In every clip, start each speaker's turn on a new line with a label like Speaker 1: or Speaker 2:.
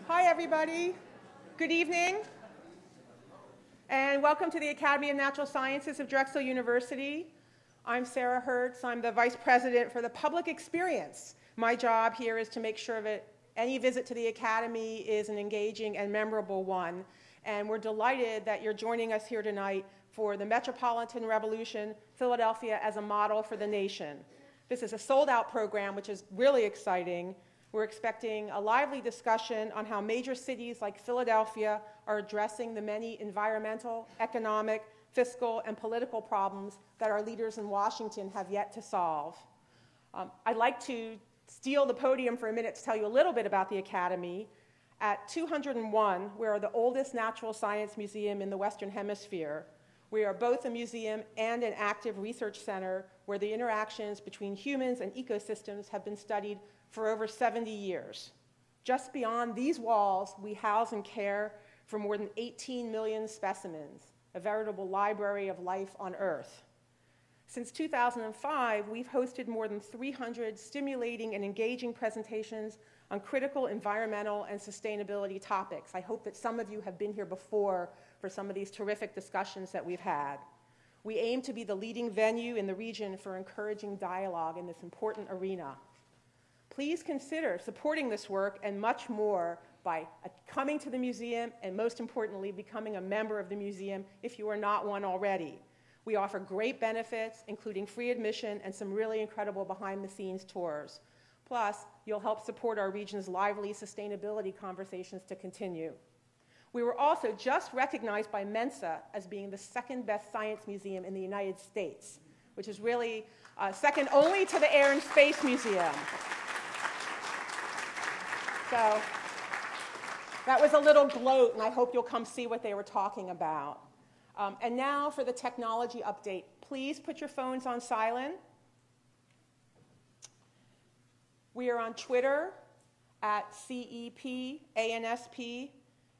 Speaker 1: Hi, everybody. Good evening. And welcome to the Academy of Natural Sciences of Drexel University. I'm Sarah Hertz. I'm the Vice President for the Public Experience. My job here is to make sure that any visit to the Academy is an engaging and memorable one. And we're delighted that you're joining us here tonight for the Metropolitan Revolution, Philadelphia as a Model for the Nation. This is a sold-out program, which is really exciting. We're expecting a lively discussion on how major cities like Philadelphia are addressing the many environmental, economic, fiscal, and political problems that our leaders in Washington have yet to solve. I'd like to steal the podium for a minute to tell you a little bit about the Academy. At 201, we are the oldest natural science museum in the Western Hemisphere. We are both a museum and an active research center where the interactions between humans and ecosystems have been studied for over 70 years. Just beyond these walls, we house and care for more than 18 million specimens, a veritable library of life on Earth. Since 2005, we've hosted more than 300 stimulating and engaging presentations on critical environmental and sustainability topics. I hope that some of you have been here before for some of these terrific discussions that we've had. We aim to be the leading venue in the region for encouraging dialogue in this important arena. Please consider supporting this work and much more by coming to the museum and, most importantly, becoming a member of the museum if you are not one already. We offer great benefits, including free admission and some really incredible behind-the-scenes tours. Plus, you'll help support our region's lively sustainability conversations to continue. We were also just recognized by Mensa as being the second best science museum in the United States, which is really second only to the Air and Space Museum. So that was a little gloat, and I hope you'll come see what they were talking about. And now for the technology update. Please put your phones on silent. We are on Twitter at CEPANSP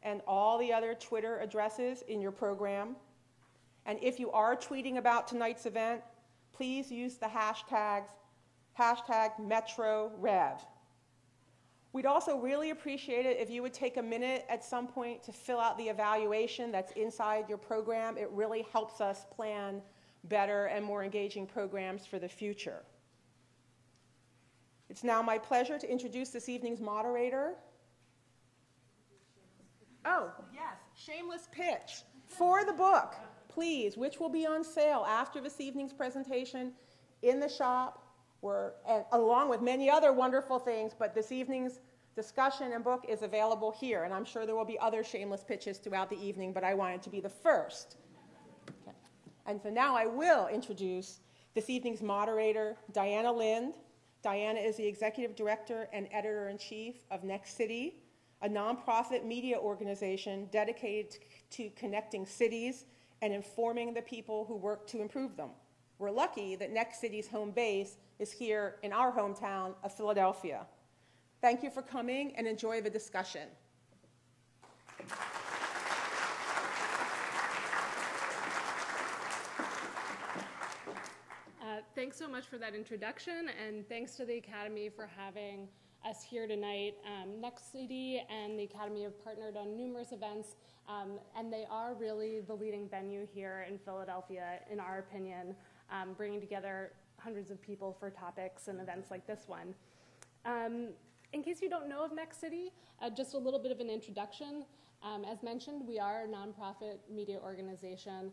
Speaker 1: and all the other Twitter addresses in your program. And if you are tweeting about tonight's event, please use the hashtag MetroRev. We'd also really appreciate it if you would take a minute at some point to fill out the evaluation that's inside your program. It really helps us plan better and more engaging programs for the future. It's now my pleasure to introduce this evening's moderator. Oh, yes, shameless pitch for the book, please, which will be on sale after this evening's presentation in the shop, along with many other wonderful things, but this evening's discussion and book is available here, and I'm sure there will be other shameless pitches throughout the evening, but I wanted to be the first. Okay. And so now I will introduce this evening's moderator, Diana Lind. Diana is the Executive Director and Editor-in-Chief of Next City, a nonprofit media organization dedicated to connecting cities and informing the people who work to improve them. We're lucky that Next City's home base is here in our hometown of Philadelphia. Thank you for coming and enjoy the discussion.
Speaker 2: Thanks so much for that introduction, and thanks to the Academy for having us here tonight. Next City and the Academy have partnered on numerous events, and they are really the leading venue here in Philadelphia, in our opinion, bringing together hundreds of people for topics and events like this one. In case you don't know of Next City, just a little bit of an introduction. As mentioned, we are a nonprofit media organization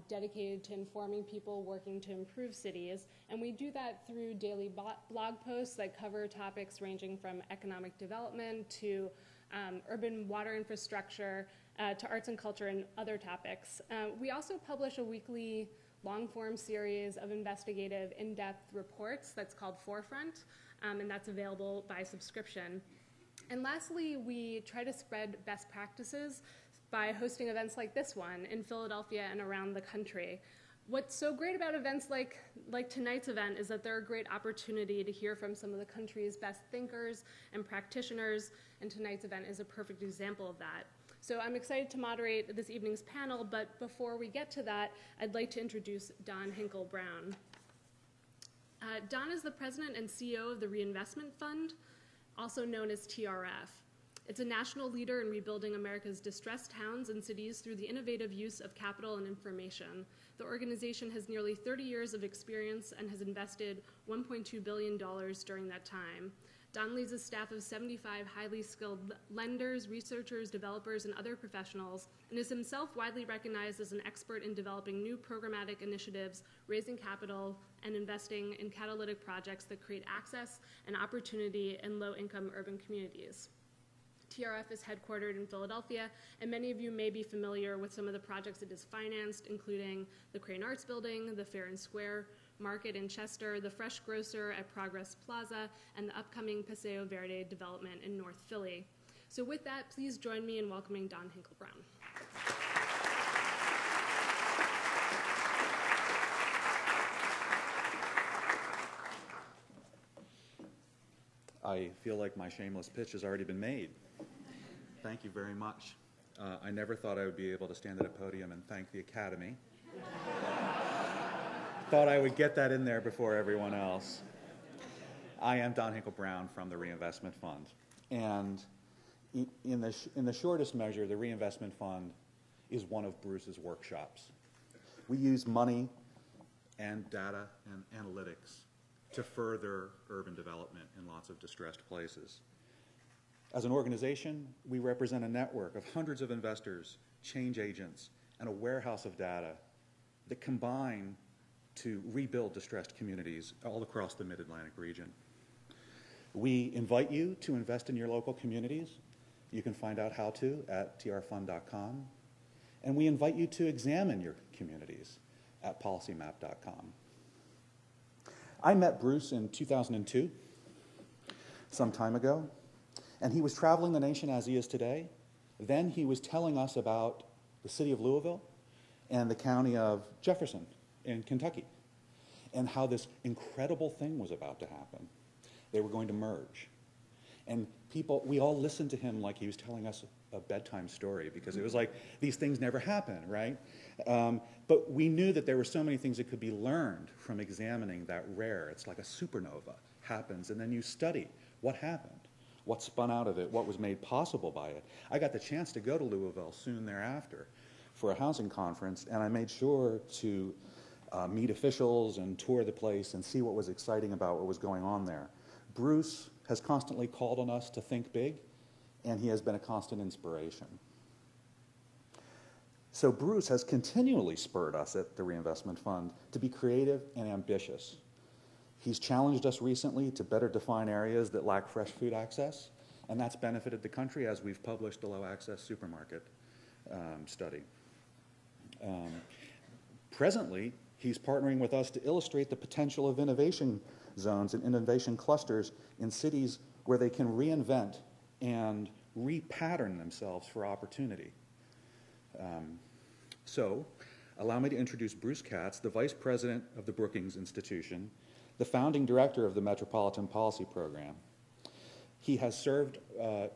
Speaker 2: dedicated to informing people working to improve cities, and we do that through daily blog posts that cover topics ranging from economic development to urban water infrastructure to arts and culture and other topics. We also publish a weekly long-form series of investigative, in-depth reports that's called Forefront, and that's available by subscription. And lastly, we try to spread best practices by hosting events like this one in Philadelphia and around the country. What's so great about events like tonight's event is that they're a great opportunity to hear from some of the country's best thinkers and practitioners, and tonight's event is a perfect example of that. So I'm excited to moderate this evening's panel, but before we get to that, I'd like to introduce Don Hinkle-Brown. Don is the president and CEO of the Reinvestment Fund, also known as TRF. It's a national leader in rebuilding America's distressed towns and cities through the innovative use of capital and information. The organization has nearly 30 years of experience and has invested $1.2 billion during that time. Don leads a staff of 75 highly skilled lenders, researchers, developers, and other professionals, and is himself widely recognized as an expert in developing new programmatic initiatives, raising capital, and investing in catalytic projects that create access and opportunity in low-income urban communities. TRF is headquartered in Philadelphia, and many of you may be familiar with some of the projects it has financed, including the Crane Arts Building, the Fair and Square Market in Chester, the Fresh Grocer at Progress Plaza, and the upcoming Paseo Verde development in North Philly. So with that, please join me in welcoming Don Hinkle-Brown.
Speaker 3: I feel like my shameless pitch has already been made. Thank you very much. I never thought I would be able to stand at a podium and thank the Academy. Thought I would get that in there before everyone else. I am Don Hinkle-Brown from the Reinvestment Fund. And in the shortest measure, the Reinvestment Fund is one of Bruce's workshops. We use money and data and analytics to further urban development in lots of distressed places. As an organization, we represent a network of hundreds of investors, change agents, and a warehouse of data that combine to rebuild distressed communities all across the Mid-Atlantic region. We invite you to invest in your local communities. You can find out how to at trfund.com. And we invite you to examine your communities at policymap.com. I met Bruce in 2002, some time ago, and he was traveling the nation as he is today. Then he was telling us about the city of Louisville and the county of Jefferson in Kentucky, and how this incredible thing was about to happen. They were going to merge. And we all listened to him like he was telling us a bedtime story, because it was like, these things never happen, right? But we knew that there were so many things that could be learned from examining that rare, it's like a supernova happens, and then you study what happened, what spun out of it, what was made possible by it. I got the chance to go to Louisville soon thereafter for a housing conference, and I made sure to meet officials and tour the place and see what was exciting about what was going on there. Bruce has constantly called on us to think big, and he has been a constant inspiration. So Bruce has continually spurred us at the Reinvestment Fund to be creative and ambitious. He's challenged us recently to better define areas that lack fresh food access, and that's benefited the country as we've published the low access supermarket study. Presently, he's partnering with us to illustrate the potential of innovation zones and innovation clusters in cities where they can reinvent and repattern themselves for opportunity. So, allow me to introduce Bruce Katz, the Vice President of the Brookings Institution, the founding director of the Metropolitan Policy Program. He has served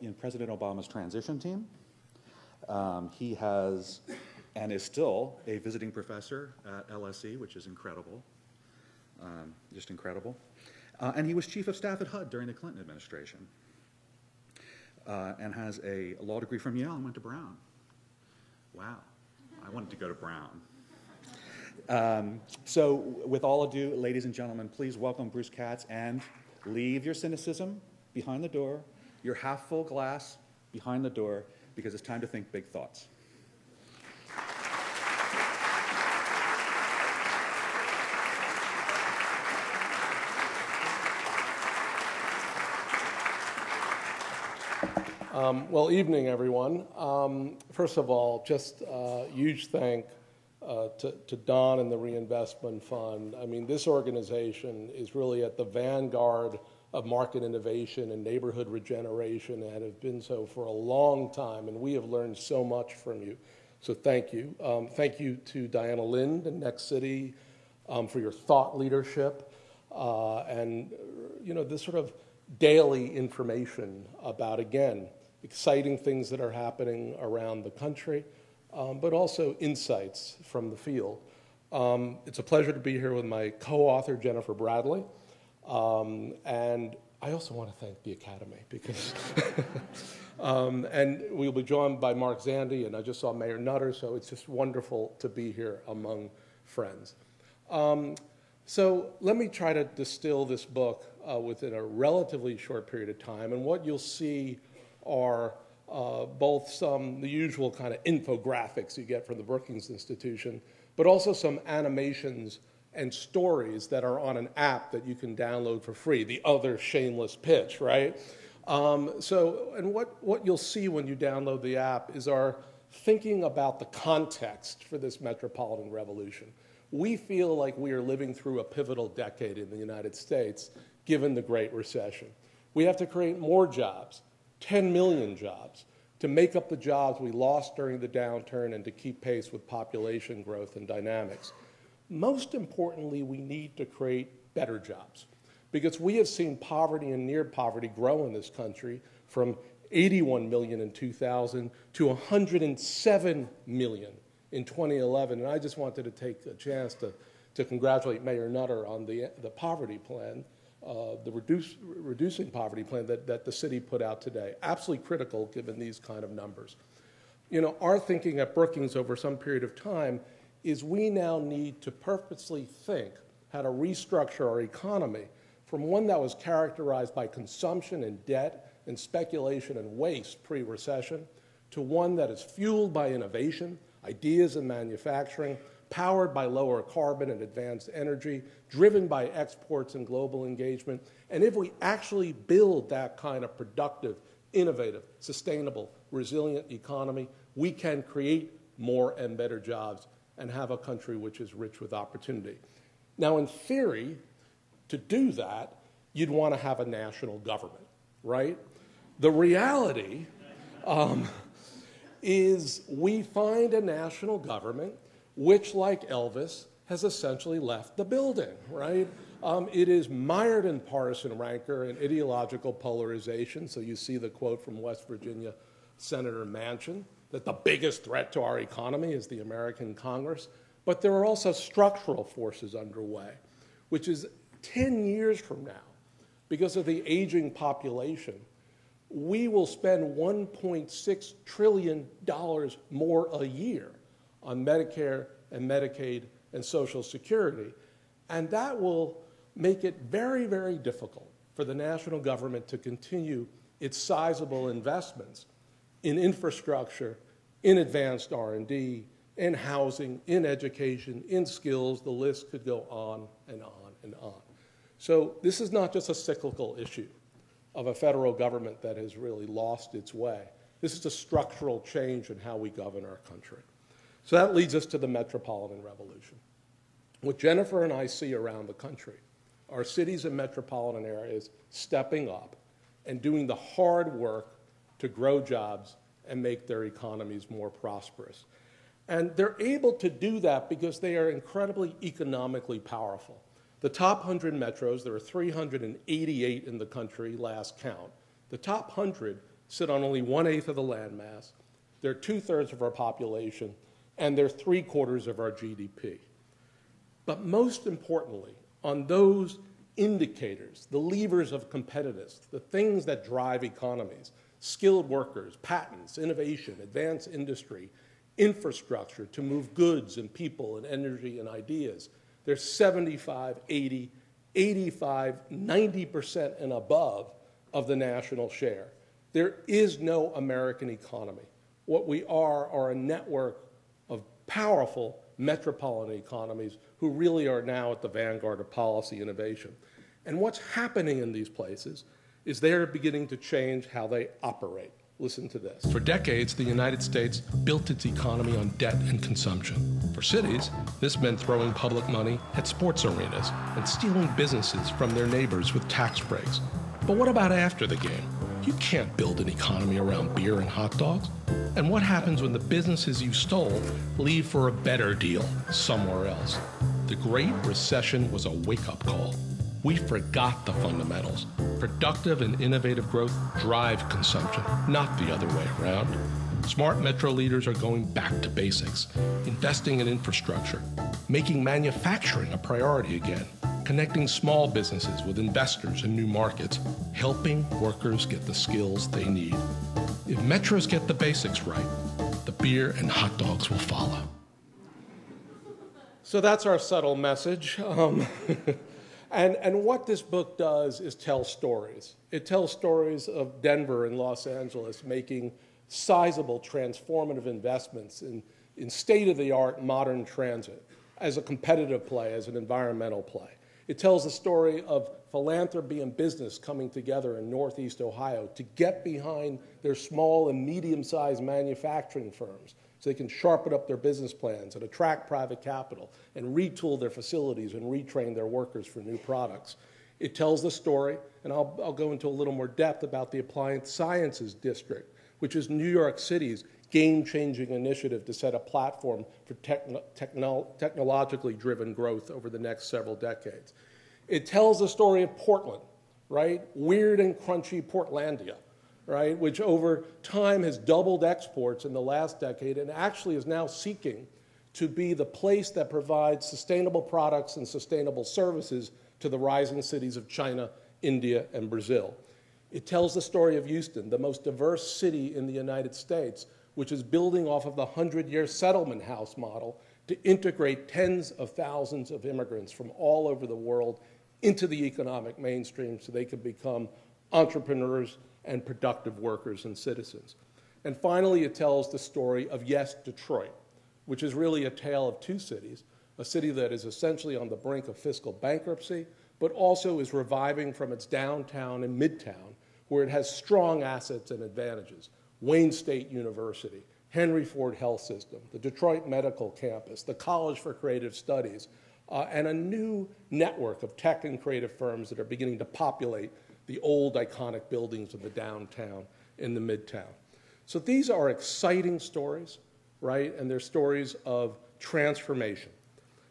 Speaker 3: in President Obama's transition team. He has and is still a visiting professor at LSE, which is incredible, just incredible. And he was chief of staff at HUD during the Clinton administration, and has a law degree from Yale and went to Brown. Wow, I wanted to go to Brown. So with all ado, ladies and gentlemen, please welcome Bruce Katz, and leave your cynicism behind the door, your half full glass behind the door, because it's time to think big thoughts.
Speaker 4: Well, evening, everyone. First of all, just a huge thank to Don and the Reinvestment Fund. I mean, this organization is really at the vanguard of market innovation and neighborhood regeneration, and have been so for a long time, and we have learned so much from you. So thank you. Thank you to Diana Lind and Next City for your thought leadership and, you know, this sort of daily information about, again, exciting things that are happening around the country, but also insights from the field. It's a pleasure to be here with my co-author, Jennifer Bradley. And I also want to thank the Academy because, and we'll be joined by Mark Zandi, and I just saw Mayor Nutter, so it's just wonderful to be here among friends. So let me try to distill this book within a relatively short period of time, and what you'll see are both the usual kind of infographics you get from the Brookings Institution, but also some animations and stories that are on an app that you can download for free, the other shameless pitch, right? And what you'll see when you download the app is our thinking about the context for this Metropolitan Revolution. We feel like we are living through a pivotal decade in the United States, given the Great Recession. We have to create more jobs, 10 million jobs, to make up the jobs we lost during the downturn and to keep pace with population growth and dynamics. Most importantly, we need to create better jobs, because we have seen poverty and near poverty grow in this country from 81 million in 2000 to 107 million in 2011. And I just wanted to take a chance to congratulate Mayor Nutter on the poverty plan, the reducing poverty plan that the city put out today. Absolutely critical given these kind of numbers. You know, our thinking at Brookings over some period of time is we now need to purposely think how to restructure our economy from one that was characterized by consumption and debt and speculation and waste pre-recession to one that is fueled by innovation, ideas and manufacturing, powered by lower carbon and advanced energy, driven by exports and global engagement. And if we actually build that kind of productive, innovative, sustainable, resilient economy, we can create more and better jobs and have a country which is rich with opportunity. Now, in theory, to do that, you'd want to have a national government, right? The reality is we find a national government which, like Elvis, has essentially left the building, right? It is mired in partisan rancor and ideological polarization. So you see the quote from West Virginia Senator Manchin, that the biggest threat to our economy is the American Congress. But there are also structural forces underway, which is 10 years from now, because of the aging population, we will spend $1.6 trillion more a year on Medicare and Medicaid and Social Security. And that will make it very, very difficult for the national government to continue its sizable investments in infrastructure, in advanced R&D, in housing, in education, in skills. The list could go on and on and on. So this is not just a cyclical issue of a federal government that has really lost its way. This is a structural change in how we govern our country. So that leads us to the Metropolitan Revolution. What Jennifer and I see around the country are cities and metropolitan areas stepping up and doing the hard work to grow jobs and make their economies more prosperous. And they're able to do that because they are incredibly economically powerful. The top 100 metros, there are 388 in the country, last count. The top 100 sit on only 1/8 of the landmass. They're 2/3 of our population, and they're 3/4 of our GDP. But most importantly, on those indicators, the levers of competitiveness, the things that drive economies, skilled workers, patents, innovation, advanced industry, infrastructure to move goods and people and energy and ideas, they're 75, 80, 85, 90% and above of the national share. There is no American economy. What we are a network of powerful metropolitan economies who really are now at the vanguard of policy innovation. And what's happening in these places is they're beginning to change how they operate. Listen to this. For decades, the United States built its economy on debt and consumption. For cities, this meant throwing public money at sports arenas and stealing businesses from their neighbors with tax breaks. But what about after the game? You can't build an economy around beer and hot dogs. And what happens when the businesses you stole leave for a better deal somewhere else? The Great Recession was a wake-up call. We forgot the fundamentals. Productive and innovative growth drive consumption, not the other way around. Smart metro leaders are going back to basics, investing in infrastructure, making manufacturing a priority again, connecting small businesses with investors in new markets, helping workers get the skills they need. If metros get the basics right, the beer and hot dogs will follow. So that's our subtle message. And what this book does is tell stories. It tells stories of Denver and Los Angeles making sizable transformative investments in state-of-the-art modern transit as a competitive play, as an environmental play. It tells the story of philanthropy and business coming together in Northeast Ohio to get behind their small and medium-sized manufacturing firms so they can sharpen up their business plans and attract private capital and retool their facilities and retrain their workers for new products. It tells the story, and I'll go into a little more depth about the Applied Sciences District, which is New York City's game-changing initiative to set a platform for technologically driven growth over the next several decades. It tells the story of Portland, right? Weird and crunchy Portlandia, right? Which over time has doubled exports in the last decade and actually is now seeking to be the place that provides sustainable products and sustainable services to the rising cities of China, India, and Brazil. It tells the story of Houston, the most diverse city in the United States, which is building off of the 100-year settlement house model to integrate tens of thousands of immigrants from all over the world into the economic mainstream so they can become entrepreneurs and productive workers and citizens. And finally, it tells the story of, yes, Detroit, which is really a tale of two cities, a city that is essentially on the brink of fiscal bankruptcy, but also is reviving from its downtown and midtown, where it has strong assets and advantages. Wayne State University, Henry Ford Health System, the Detroit Medical Campus, the College for Creative Studies, and a new network of tech and creative firms that are beginning to populate the old iconic buildings of the downtown and the midtown. So these are exciting stories, right? And they're stories of transformation.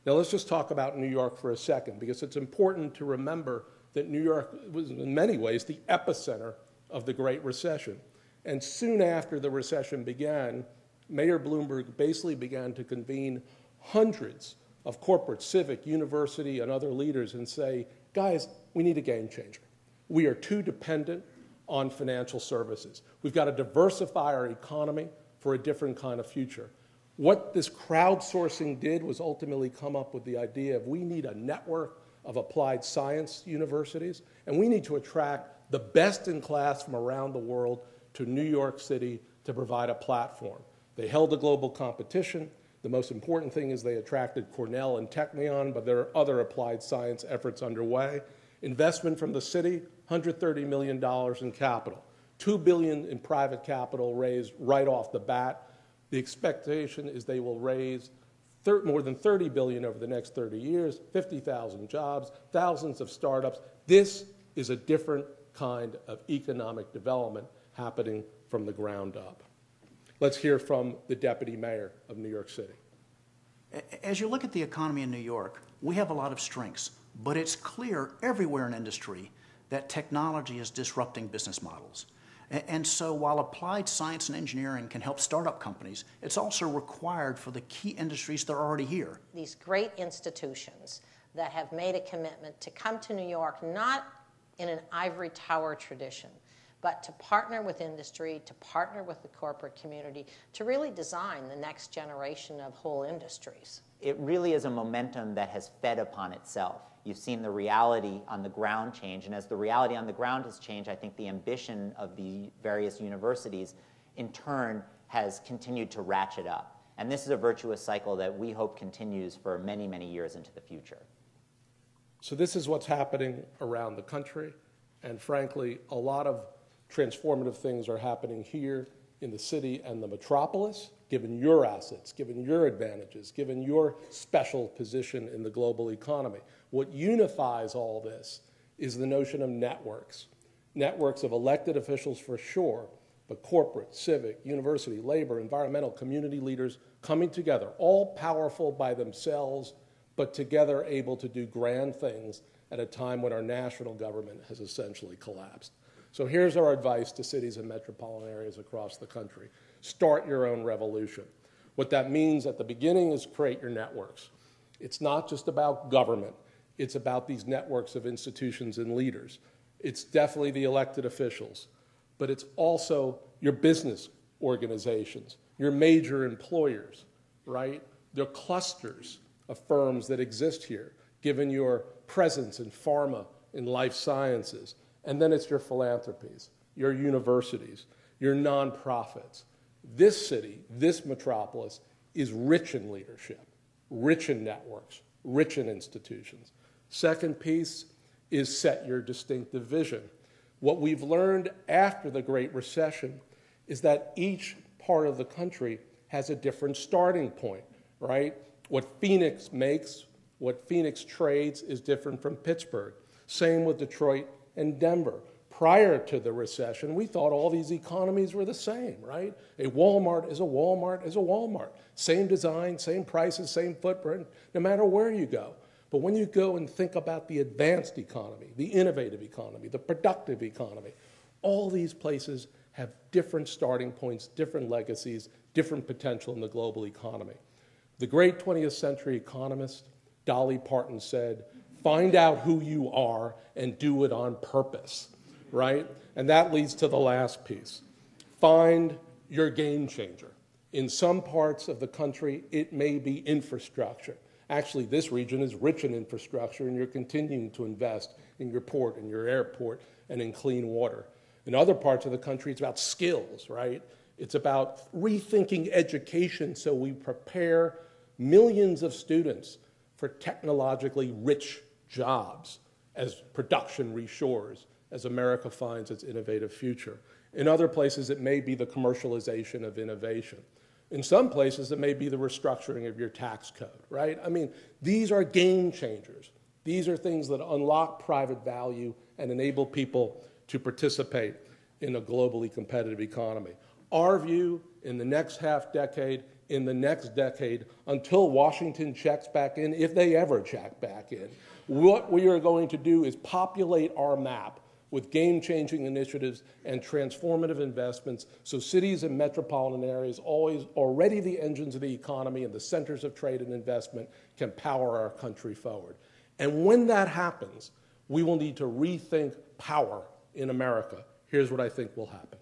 Speaker 4: Now let's just talk about New York for a second, because it's important to remember that New York was in many ways the epicenter of the Great Recession. And soon after the recession began, Mayor Bloomberg basically began to convene hundreds of corporate, civic, university, and other leaders and say, guys, we need a game changer. We are too dependent on financial services. We've got to diversify our economy for a different kind of future. What this crowdsourcing did was ultimately come up with the idea of we need a network of applied science universities, and we need to attract the best in class from around the world to New York City to provide a platform. They held a global competition. The most important thing is they attracted Cornell and Technion, but there are other applied science efforts underway. Investment from the city, $130 million in capital. $2 billion in private capital raised right off the bat. The expectation is they will raise more than $30 billion over the next 30 years, 50,000 jobs, thousands of startups. This is a different kind of economic development happening from the ground up. Let's hear from the Deputy Mayor of New York City.
Speaker 5: As you look at the economy in New York, we have a lot of strengths, but it's clear everywhere in industry that technology is disrupting business models. And so while applied science and engineering can help startup companies, it's also required for the key industries that are already here.
Speaker 6: These great institutions that have made a commitment to come to New York, not in an ivory tower tradition, but to partner with industry, to partner with the corporate community, to really design the next generation of whole industries.
Speaker 7: It really is a momentum that has fed upon itself. You've seen the reality on the ground change, and as the reality on the ground has changed, I think the ambition of the various universities in turn has continued to ratchet up. And this is a virtuous cycle that we hope continues for many, many years into the future.
Speaker 4: So this is what's happening around the country, and frankly, a lot of transformative things are happening here in the city and the metropolis, given your assets, given your advantages, given your special position in the global economy. What unifies all this is the notion of networks. Networks of elected officials for sure, but corporate, civic, university, labor, environmental, community leaders coming together, all powerful by themselves, but together able to do grand things at a time when our national government has essentially collapsed. So here's our advice to cities and metropolitan areas across the country. Start your own revolution. What that means at the beginning is create your networks. It's not just about government. It's about these networks of institutions and leaders. It's definitely the elected officials, but it's also your business organizations, your major employers, right? There are clusters of firms that exist here, given your presence in pharma, in life sciences. And then it's your philanthropies, your universities, your nonprofits. This city, this metropolis, is rich in leadership, rich in networks, rich in institutions. Second piece is set your distinctive vision. What we've learned after the Great Recession is that each part of the country has a different starting point, right? What Phoenix makes, what Phoenix trades is different from Pittsburgh. Same with Detroit and Denver. Prior to the recession, we thought all these economies were the same, right? A Walmart is a Walmart is a Walmart. Same design, same prices, same footprint, no matter where you go. But when you go and think about the advanced economy, the innovative economy, the productive economy, all these places have different starting points, different legacies, different potential in the global economy. The great 20th century economist, Dolly Parton, said, "Find out who you are and do it on purpose," right? And that leads to the last piece. Find your game changer. In some parts of the country, it may be infrastructure. Actually, this region is rich in infrastructure, and you're continuing to invest in your port and your airport and in clean water. In other parts of the country, it's about skills, right? It's about rethinking education so we prepare millions of students for technologically rich jobs as production reshores, as America finds its innovative future. In other places, it may be the commercialization of innovation. In some places, it may be the restructuring of your tax code, right? I mean, these are game changers. These are things that unlock private value and enable people to participate in a globally competitive economy. Our view in the next half decade, in the next decade, until Washington checks back in, if they ever check back in, what we are going to do is populate our map with game-changing initiatives and transformative investments so cities and metropolitan areas, already the engines of the economy and the centers of trade and investment, can power our country forward. And when that happens, we will need to rethink power in America. Here's what I think will happen.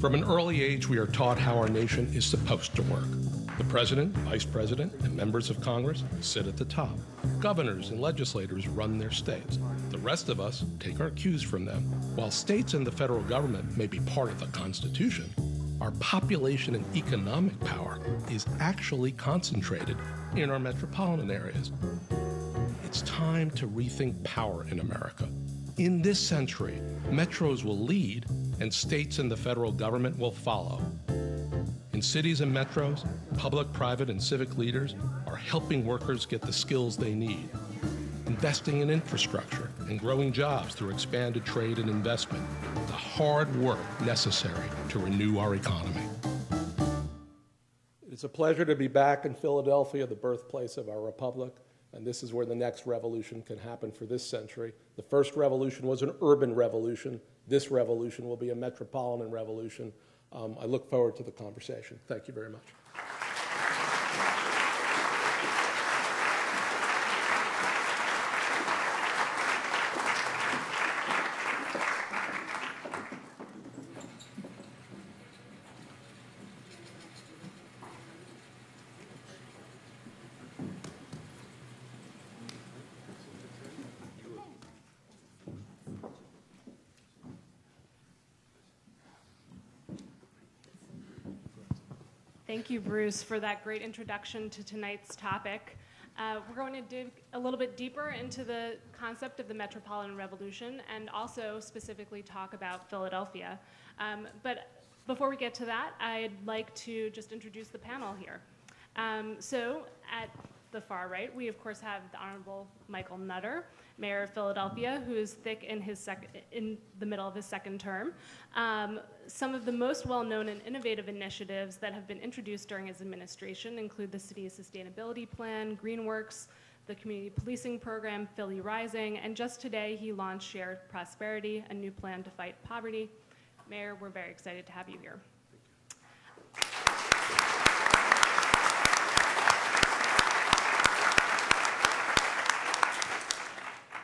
Speaker 4: From an early age, we are taught how our nation is supposed to work. The president, vice president, and members of Congress sit at the top. Governors and legislators run their states. The rest of us take our cues from them. While states and the federal government may be part of the Constitution, our population and economic power is actually concentrated in our metropolitan areas. It's time to rethink power in America. In this century, metros will lead, and states and the federal government will follow. In cities and metros, public, private, and civic leaders are helping workers get the skills they need, investing in infrastructure and growing jobs through expanded trade and investment, the hard work necessary to renew our economy. It's a pleasure to be back in Philadelphia, the birthplace of our republic, and this is where the next revolution can happen for this century. The first revolution was an urban revolution. This revolution will be a metropolitan revolution. I look forward to the conversation. Thank you very much.
Speaker 2: Thank you, Bruce, for that great introduction to tonight's topic. We're going to dig a little bit deeper into the concept of the Metropolitan Revolution and also specifically talk about Philadelphia. But before we get to that, I'd like to just introduce the panel here. So at the far right, we of course have the Honorable Michael Nutter, Mayor of Philadelphia, who is thick in the middle of his second term. Some of the most well-known and innovative initiatives that have been introduced during his administration include the city's sustainability plan, Greenworks, the community policing program, Philly Rising, and just today he launched Shared Prosperity, a new plan to fight poverty. Mayor, we're very excited to have you here.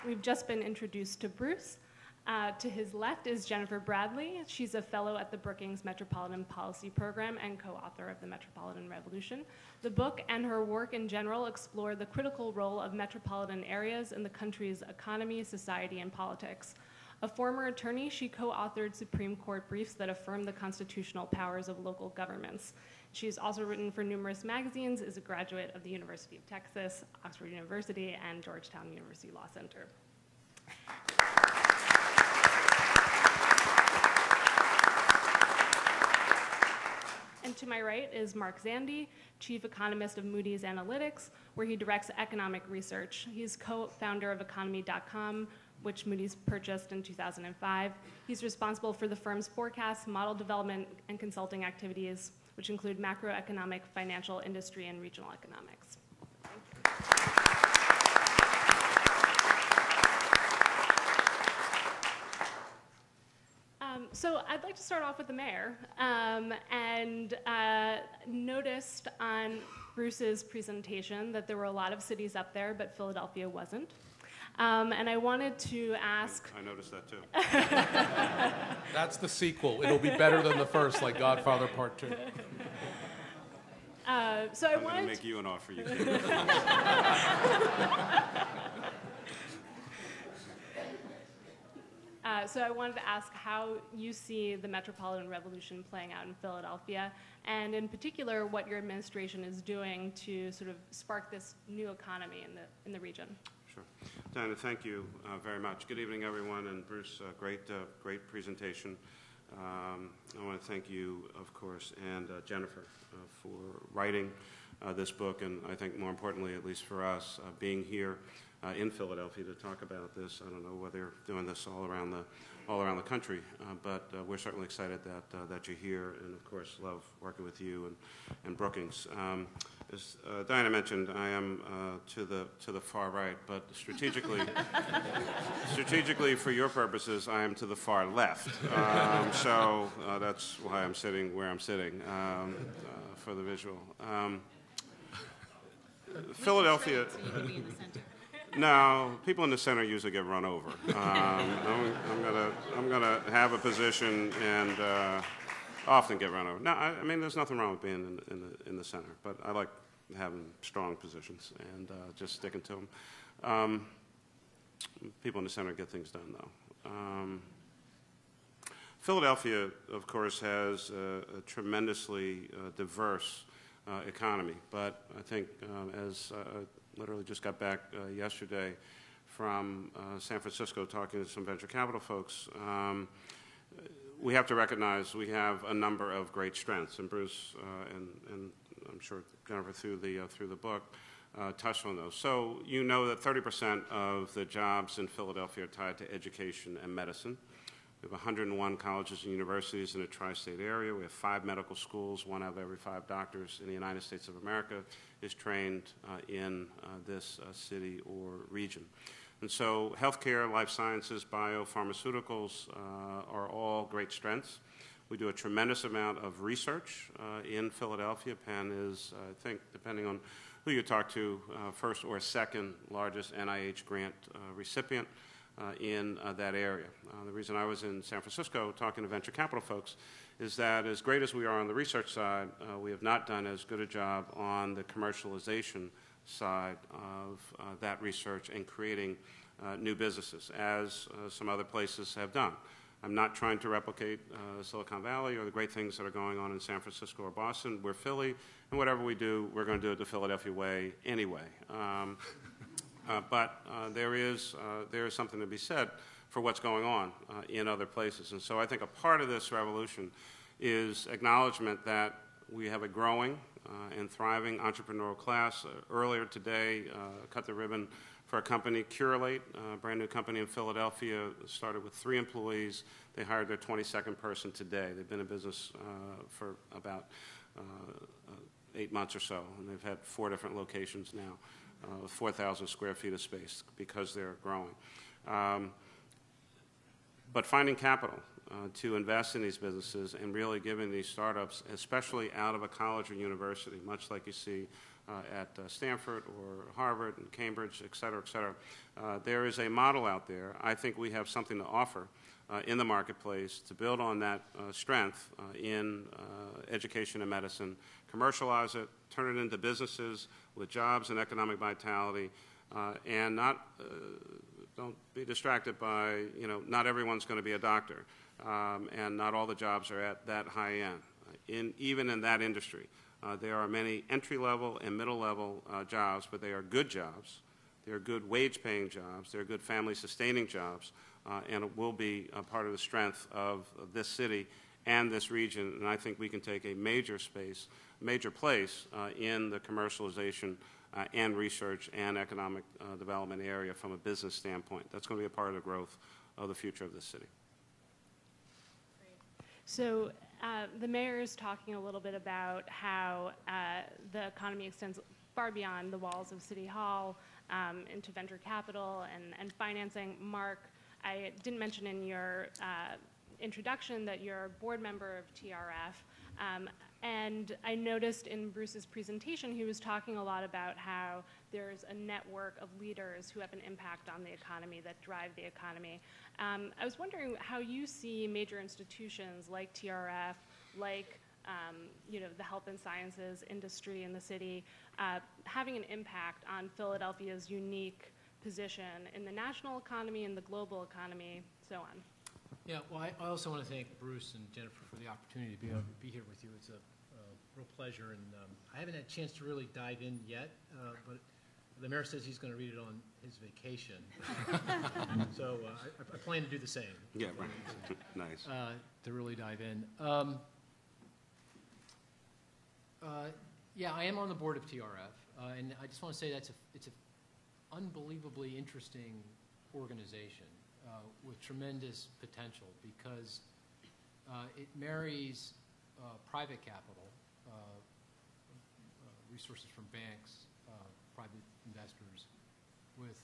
Speaker 2: we've just been introduced to Bruce. To his left is Jennifer Bradley. She's a fellow at the Brookings Metropolitan Policy Program and co-author of the Metropolitan Revolution. The book and her work in general explore the critical role of metropolitan areas in the country's economy, society, and politics. A former attorney, she co-authored Supreme Court briefs that affirm the constitutional powers of local governments. She's also written for numerous magazines, is a graduate of the University of Texas, Oxford University, and Georgetown University Law Center. And to my right is Mark Zandi, chief economist of Moody's Analytics, where he directs economic research. He's co-founder of economy.com, which Moody's purchased in 2005. He's responsible for the firm's forecasts, model development, and consulting activities, which include macroeconomic, financial, industry, and regional economics. So I'd like to start off with the mayor, and noticed on Bruce's presentation that there were a lot of cities up there, but Philadelphia wasn't. And I wanted to ask...
Speaker 8: I noticed that too.
Speaker 4: That's the sequel. It'll be better than the first, like Godfather Part 2.
Speaker 2: So I
Speaker 8: I'm
Speaker 2: wanted
Speaker 8: going to make you an offer you can't.
Speaker 2: So I wanted to ask how you see the Metropolitan Revolution playing out in Philadelphia, and in particular, what your administration is doing to sort of spark this new economy in the region.
Speaker 8: Sure. Diana, thank you very much. Good evening, everyone, and Bruce, great presentation. I want to thank you, of course, and Jennifer for writing this book, and I think more importantly, at least for us, being here in Philadelphia to talk about this. I don't know whether you're doing this all around the country, but we're certainly excited that you're here, and of course, love working with you and Brookings. As Diana mentioned, I am to the far right, but strategically, for your purposes, I am to the far left. So that's why I'm sitting where I'm sitting for the visual. Philadelphia. No, people in the center usually get run over. I'm gonna have a position and often get run over. No, I mean there's nothing wrong with being in the center, but I like having strong positions and just sticking to them. People in the center get things done, though. Philadelphia, of course, has a tremendously diverse economy, but I think as literally just got back yesterday from San Francisco talking to some venture capital folks, we have to recognize we have a number of great strengths, and Bruce and I'm sure Jennifer through the book touched on those. So you know that 30% of the jobs in Philadelphia are tied to education and medicine. We have 101 colleges and universities in the tri-state area. We have 5 medical schools. 1 out of every 5 doctors in the United States of America is trained in this city or region. And so healthcare, life sciences, biopharmaceuticals are all great strengths. We do a tremendous amount of research in Philadelphia. Penn is, I think, depending on who you talk to, first or second largest NIH grant recipient in that area. The reason I was in San Francisco talking to venture capital folks is that as great as we are on the research side, we have not done as good a job on the commercialization side of that research and creating new businesses, as some other places have done. I'm not trying to replicate Silicon Valley or the great things that are going on in San Francisco or Boston. We're Philly, and whatever we do, we're going to do it the Philadelphia way anyway. But there is something to be said for what's going on in other places. And so I think a part of this revolution is acknowledgement that we have a growing and thriving entrepreneurial class. Earlier today, cut the ribbon for a company, Curelate, a brand new company in Philadelphia, started with 3 employees. They hired their 22nd person today. They've been in business for about 8 months or so, and they've had 4 different locations now, with 4,000 square feet of space because they're growing. But finding capital to invest in these businesses and really giving these startups, especially out of a college or university, much like you see at Stanford or Harvard and Cambridge, et cetera, et cetera. There is a model out there. I think we have something to offer in the marketplace to build on that strength in education and medicine, commercialize it, turn it into businesses with jobs and economic vitality, and don't be distracted by, not everyone's going to be a doctor, and not all the jobs are at that high end. Even in that industry, there are many entry-level and middle-level jobs, but they are good jobs. They are good wage-paying jobs. They're good family-sustaining jobs, and it will be a part of the strength of this city and this region. And I think we can take a major place in the commercialization and research and economic development area from a business standpoint. That's going to be a part of the growth of the future of this city.
Speaker 2: So the mayor is talking a little bit about how the economy extends far beyond the walls of City Hall into venture capital and financing. Mark, I didn't mention in your introduction that you're a board member of TRF. And I noticed in Bruce's presentation, he was talking a lot about how there's a network of leaders who have an impact on the economy, that drive the economy. I was wondering how you see major institutions like TRF, like the health and sciences industry in the city, having an impact on Philadelphia's unique position in the national economy and the global economy, so on.
Speaker 9: Yeah, well, I also want to thank Bruce and Jennifer for the opportunity to be able to be here with you. It's a real pleasure, and I haven't had a chance to really dive in yet, but the mayor says he's going to read it on his vacation. So I plan to do the same.
Speaker 8: Yeah, right. Nice.
Speaker 9: To really dive in. Yeah, I am on the board of TRF, and I just want to say it's an unbelievably interesting organization with tremendous potential because it marries private capital, resources from banks, private investors, with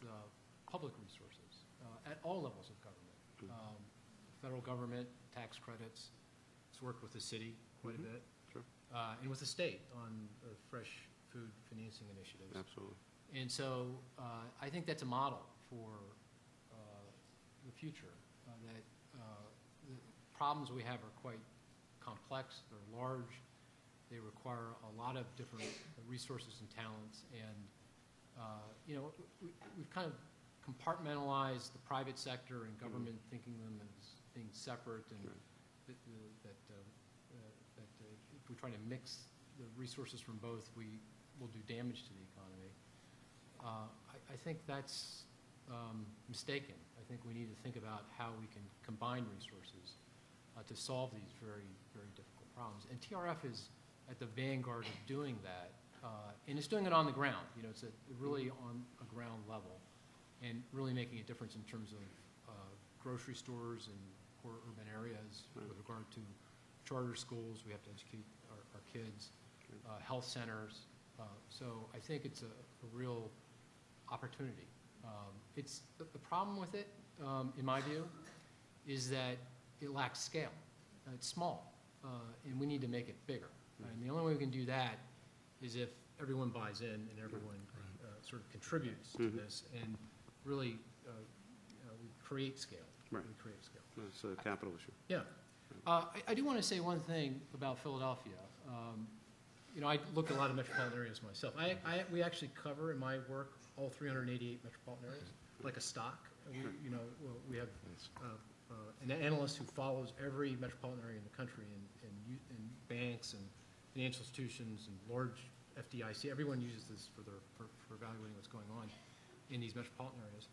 Speaker 9: public resources at all levels of government. Federal government, tax credits. It's worked with the city quite a bit.
Speaker 8: Sure.
Speaker 9: And with the state on fresh food financing initiatives.
Speaker 8: Absolutely.
Speaker 9: And so I think that's a model for the future, that the problems we have are quite complex, they're large, they require a lot of different resources and talents, and we've kind of compartmentalized the private sector and government, thinking them as being separate, and that if we try to mix the resources from both, we will do damage to the economy. I think that's mistaken. I think we need to think about how we can combine resources to solve these very, very difficult problems. And TRF is at the vanguard of doing that, and it's doing it on the ground. It's really on a ground level, and really making a difference in terms of grocery stores and poor urban areas with regard to charter schools. We have to educate our kids, health centers. So I think it's a real opportunity. It's the problem with it, in my view, is that it lacks scale. It's small, and we need to make it bigger. And the only way we can do that is if everyone buys in and everyone sort of contributes to this, and really we create scale.
Speaker 8: Right.
Speaker 9: We create scale.
Speaker 8: It's a capital issue.
Speaker 9: Yeah. I do want to say one thing about Philadelphia. I look at a lot of metropolitan areas myself. We actually cover in my work all 388 metropolitan areas, like a stock. We have an analyst who follows every metropolitan area in the country, and banks and financial institutions and large FDIC. Everyone uses this for evaluating what's going on in these metropolitan areas.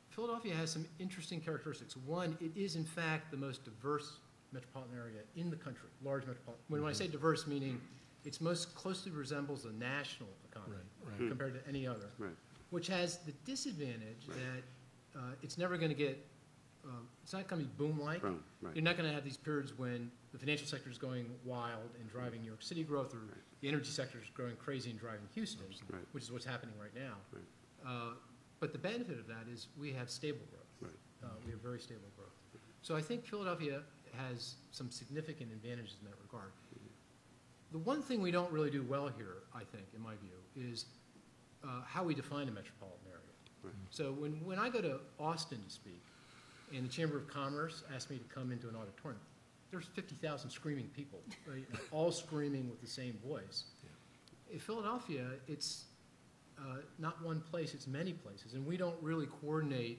Speaker 9: Philadelphia has some interesting characteristics. One, it is in fact the most diverse metropolitan area in the country, large metropolitan. When I say diverse, meaning it's most closely resembles the national economy compared to any other, which has the disadvantage that it's never going to get, it's not going to be boom-like. You're not going to have these periods when the financial sector is going wild and driving New York City growth, or the energy sector is growing crazy and driving Houston, which is what's happening right now. But the benefit of that is we have stable growth. We have very stable growth. So I think Philadelphia has some significant advantages in that regard. The one thing we don't really do well here, I think, in my view, is how we define a metropolitan area. Right. So when I go to Austin to speak, and the Chamber of Commerce asked me to come into an auditorium, there's 50,000 screaming people, right, all screaming with the same voice. Yeah. In Philadelphia, it's not one place, it's many places, and we don't really coordinate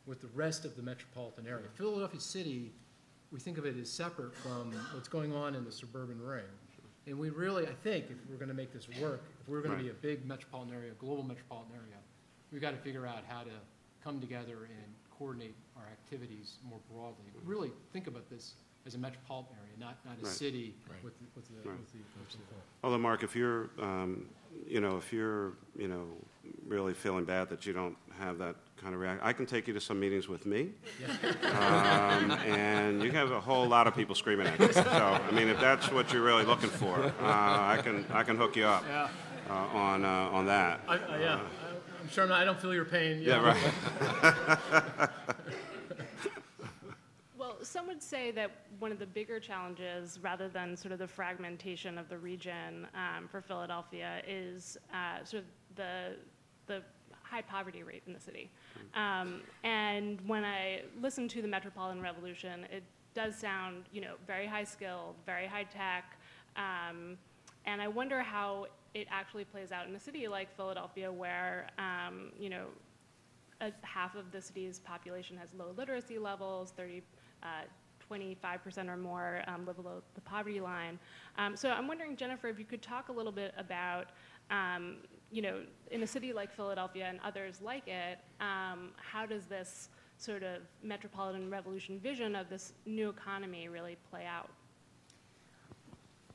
Speaker 9: with the rest of the metropolitan area. Philadelphia City, we think of it as separate from what's going on in the suburban ring. And we really, I think, if we're going to make this work, if we're going to be a big metropolitan area, a global metropolitan area, we've got to figure out how to come together and coordinate our activities more broadly. Really think about this as a metropolitan area, not a city with the
Speaker 8: Although, Mark, if you're, if you're, really feeling bad that you don't have that kind of reaction, I can take you to some meetings with me, and you have a whole lot of people screaming at you. So, I mean, if that's what you're really looking for, I can hook you up on that.
Speaker 9: I'm sure I don't feel your pain.
Speaker 8: Yeah, right.
Speaker 2: Well, some would say that one of the bigger challenges, rather than sort of the fragmentation of the region for Philadelphia, is sort of the high poverty rate in the city. And when I listen to the Metropolitan Revolution, it does sound, very high skilled, very high tech, and I wonder how it actually plays out in a city like Philadelphia, where half of the city's population has low literacy levels, 25% or more live below the poverty line. So I'm wondering, Jennifer, if you could talk a little bit about, in a city like Philadelphia and others like it, how does this sort of Metropolitan Revolution vision of this new economy really play out?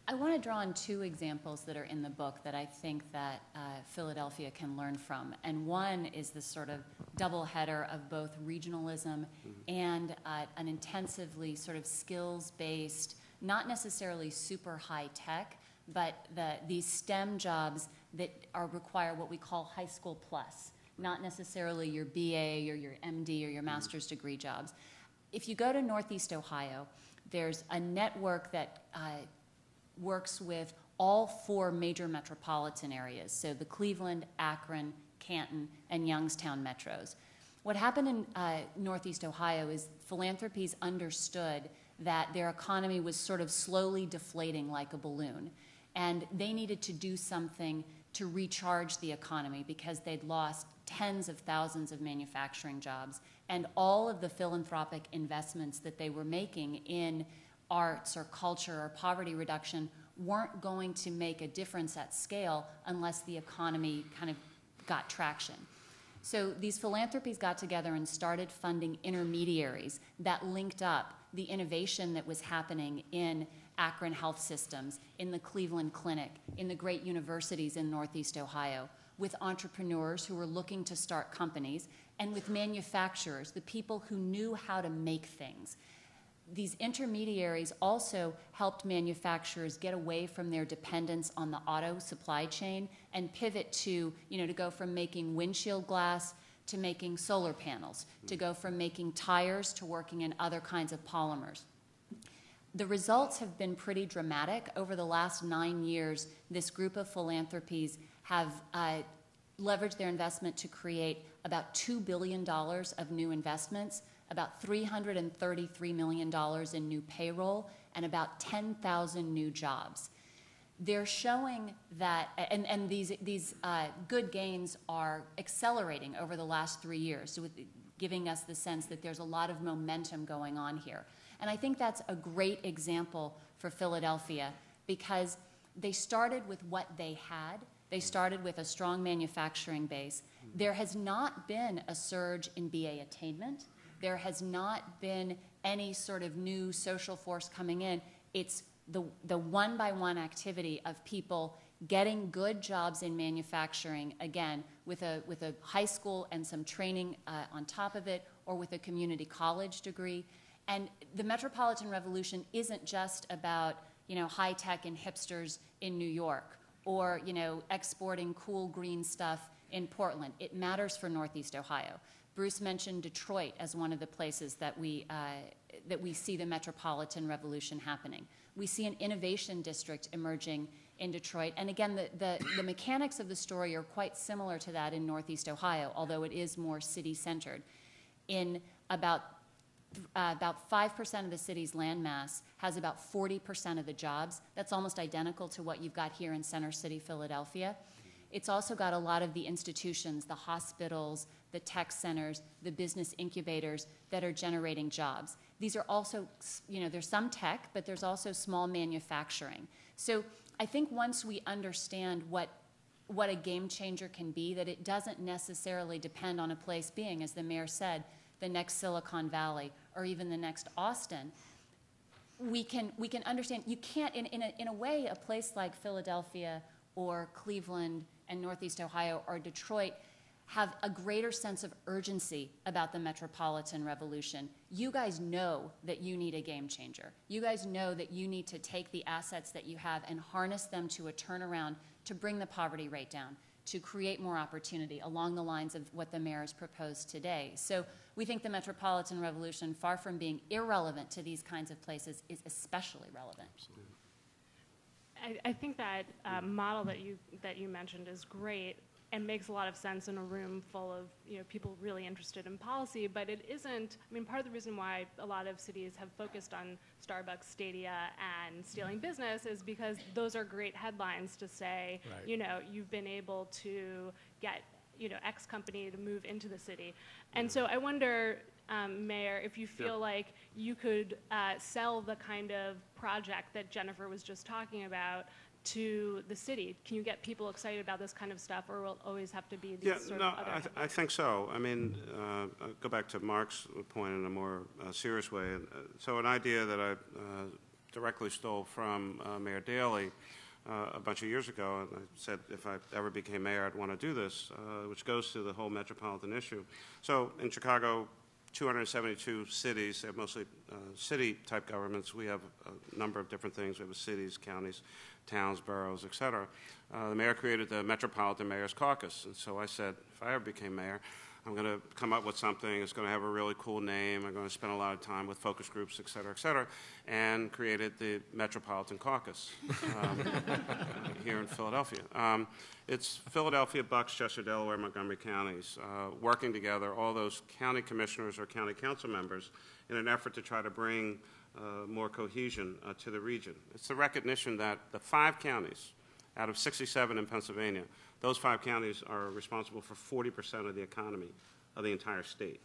Speaker 10: I want to draw on two examples that are in the book that I think that Philadelphia can learn from. And one is this sort of double header of both regionalism and an intensively sort of skills-based, not necessarily super high tech, but these STEM jobs that require what we call high school plus, not necessarily your BA or your MD or your master's degree jobs. If you go to Northeast Ohio, there's a network that works with all 4 major metropolitan areas, so the Cleveland, Akron, Canton, and Youngstown metros. What happened in Northeast Ohio is philanthropies understood that their economy was sort of slowly deflating like a balloon, and they needed to do something to recharge the economy because they'd lost tens of thousands of manufacturing jobs, and all of the philanthropic investments that they were making in arts or culture or poverty reduction weren't going to make a difference at scale unless the economy kind of got traction. So these philanthropies got together and started funding intermediaries that linked up the innovation that was happening in Akron Health Systems, in the Cleveland Clinic, in the great universities in Northeast Ohio, with entrepreneurs who were looking to start companies, and with manufacturers, the people who knew how to make things. These intermediaries also helped manufacturers get away from their dependence on the auto supply chain and pivot to go from making windshield glass to making solar panels, to go from making tires to working in other kinds of polymers. The results have been pretty dramatic. Over the last 9 years, this group of philanthropies have leveraged their investment to create about $2 billion of new investments, about $333 million in new payroll, and about 10,000 new jobs. They're showing that, and these good gains are accelerating over the last 3 years, so giving us the sense that there's a lot of momentum going on here. And I think that's a great example for Philadelphia because they started with what they had. They started with a strong manufacturing base. There has not been a surge in BA attainment. There has not been any sort of new social force coming in. It's the one-by-one activity of people getting good jobs in manufacturing, again, with a high school and some training on top of it, or with a community college degree. And the Metropolitan Revolution isn't just about high tech and hipsters in New York, or exporting cool green stuff in Portland. It matters for Northeast Ohio. Bruce mentioned Detroit as one of the places that we see the Metropolitan Revolution happening. We see an innovation district emerging in Detroit. And again, the mechanics of the story are quite similar to that in Northeast Ohio, although it is more city-centered. In about 5% of the city's land mass has about 40% of the jobs. That's almost identical to what you've got here in Center City, Philadelphia. It's also got a lot of the institutions, the hospitals, the tech centers, the business incubators that are generating jobs. These are also, there's some tech, but there's also small manufacturing. So I think once we understand what a game changer can be, that it doesn't necessarily depend on a place being, as the mayor said, the next Silicon Valley or even the next Austin, we can understand. You can't, in a way, a place like Philadelphia or Cleveland and Northeast Ohio or Detroit have a greater sense of urgency about the Metropolitan Revolution. You guys know that you need a game changer. You guys know that you need to take the assets that you have and harness them to a turnaround to bring the poverty rate down, to create more opportunity along the lines of what the mayor has proposed today. So we think the Metropolitan Revolution, far from being irrelevant to these kinds of places, is especially relevant.
Speaker 2: I think that model that you mentioned is great and makes a lot of sense in a room full of people really interested in policy, but it isn't. I mean, part of the reason why a lot of cities have focused on Starbucks, Stadia, and stealing business is because those are great headlines to say, right, you've been able to get X company to move into the city. And so I wonder, Mayor, if you feel like you could sell the kind of project that Jennifer was just talking about to the city. Can you get people excited about this kind of stuff, or will it always have to be these sort of other
Speaker 8: I think so. I mean, I'll go back to Mark's point in a more serious way. So an idea that I directly stole from Mayor Daley a bunch of years ago, and I said if I ever became mayor, I'd want to do this, which goes to the whole metropolitan issue. So in Chicago, 272 cities, they're mostly city-type governments. We have a number of different things. We have cities, counties, towns, boroughs, et cetera. The mayor created the Metropolitan Mayor's Caucus. And so I said, if I ever became mayor, I'm going to come up with something. It's going to have a really cool name. I'm going to spend a lot of time with focus groups, et cetera, and created the Metropolitan Caucus here in Philadelphia. It's Philadelphia, Bucks, Chester, Delaware, Montgomery counties working together, all those county commissioners or county council members, in an effort to try to bring more cohesion to the region. It's the recognition that the 5 counties out of 67 in Pennsylvania, those 5 counties are responsible for 40% of the economy of the entire state.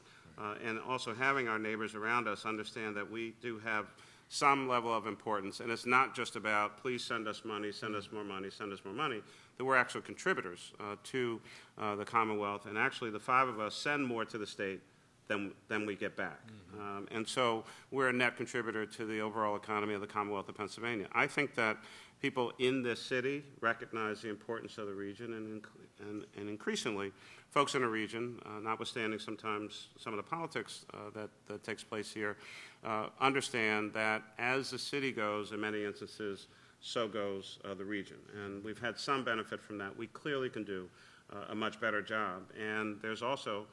Speaker 8: And also having our neighbors around us understand that we do have some level of importance, and it's not just about please send us money, send us more money, send us more money, that we're actual contributors to the Commonwealth, and actually the 5 of us send more to the state than we get back. And so we're a net contributor to the overall economy of the Commonwealth of Pennsylvania. I think that people in this city recognize the importance of the region, and increasingly, folks in the region, notwithstanding sometimes some of the politics that takes place here, understand that as the city goes, in many instances, so goes the region. And we've had some benefit from that. We clearly can do a much better job. And there's also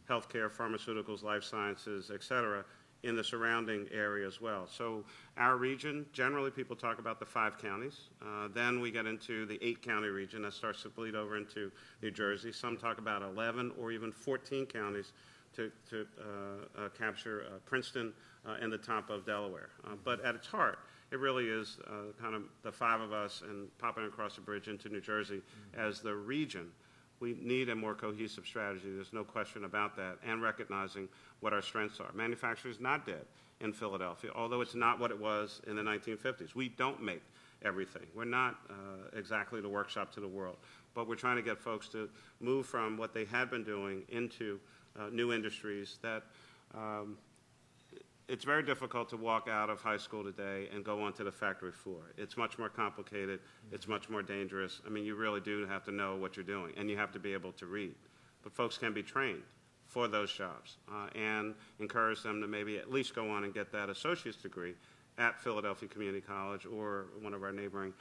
Speaker 8: healthcare, pharmaceuticals, life sciences, et cetera, in the surrounding area as well. So our region, generally people talk about the 5 counties. Then we get into the 8-county region that starts to bleed over into New Jersey. Some talk about 11 or even 14 counties to capture Princeton and the top of Delaware. But at its heart, it really is kind of the 5 of us and popping across the bridge into New Jersey as the region. We need a more cohesive strategy. There's no question about that, and recognizing what our strengths are. Manufacturing is not dead in Philadelphia, although it's not what it was in the 1950s. We don't make everything. We're not exactly the workshop to the world, but we're trying to get folks to move from what they had been doing into new industries that it's very difficult to walk out of high school today and go onto the factory floor. It's much more complicated. It's much more dangerous. I mean, you really do have to know what you're doing, and you have to be able to read. But folks can be trained for those jobs and encourage them to maybe at least go on and get that associate's degree at Philadelphia Community College or one of our neighboring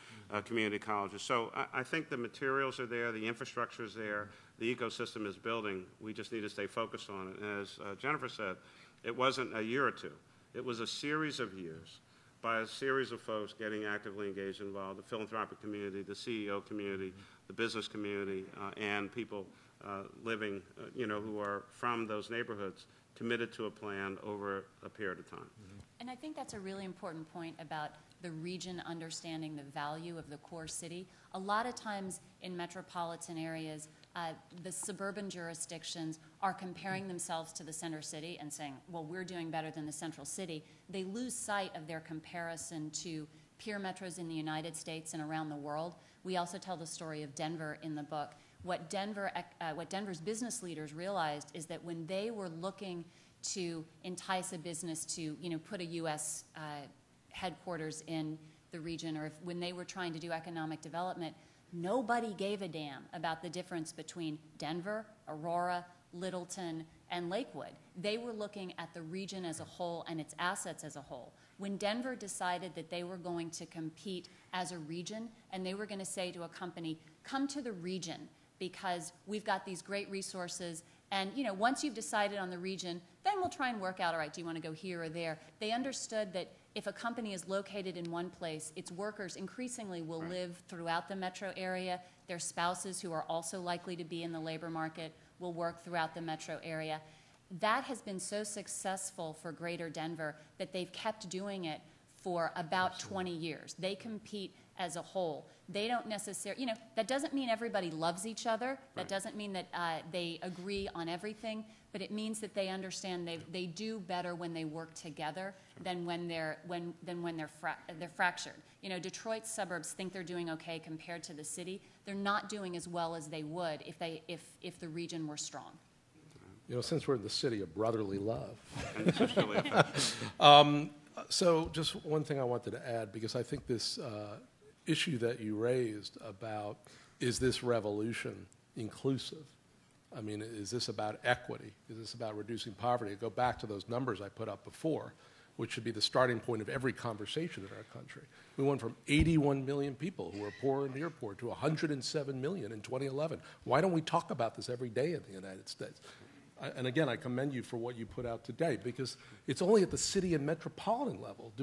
Speaker 8: community colleges. So I think the materials are there, the infrastructure is there, the ecosystem is building. We just need to stay focused on it. And as Jennifer said, it wasn't a year or two. It was a series of years by a series of folks getting actively engaged, involved, the philanthropic community, the CEO community, the business community, and people living, who are from those neighborhoods, committed to a plan over a period of time. Mm-hmm.
Speaker 10: And I think that's a really important point about the region understanding the value of the core city. A lot of times in metropolitan areas, the suburban jurisdictions are comparing themselves to the center city and saying, well, we're doing better than the central city. They lose sight of their comparison to peer metros in the United States and around the world. We also tell the story of Denver in the book. What Denver's business leaders realized is that when they were looking to entice a business to, put a U.S. Headquarters in the region, or when they were trying to do economic development, nobody gave a damn about the difference between Denver, Aurora, Littleton, and Lakewood. They were looking at the region as a whole and its assets as a whole. When Denver decided that they were going to compete as a region and they were going to say to a company, come to the region because we've got these great resources, and once you've decided on the region, then we'll try and work out, all right, do you want to go here or there? They understood that if a company is located in one place, its workers increasingly will live throughout the metro area. Their spouses, who are also likely to be in the labor market, will work throughout the metro area. That has been so successful for Greater Denver that they've kept doing it for about 20 years. They compete as a whole. They don't necessarily, that doesn't mean everybody loves each other. That doesn't mean that they agree on everything, but it means that they understand they do better when they work together than when they're fractured. Detroit's suburbs think they're doing okay compared to the city. They're not doing as well as they would if the region were strong.
Speaker 4: Since we're in the city of brotherly love. So just one thing I wanted to add, because I think this issue that you raised about, is this revolution inclusive? I mean, is this about equity? Is this about reducing poverty? I go back to those numbers I put up before, which should be the starting point of every conversation in our country. We went from 81 million people who were poor and near poor to 107 million in 2011. Why don't we talk about this every day in the United States? And again, I commend you for what you put out today, because it's only at the city and metropolitan level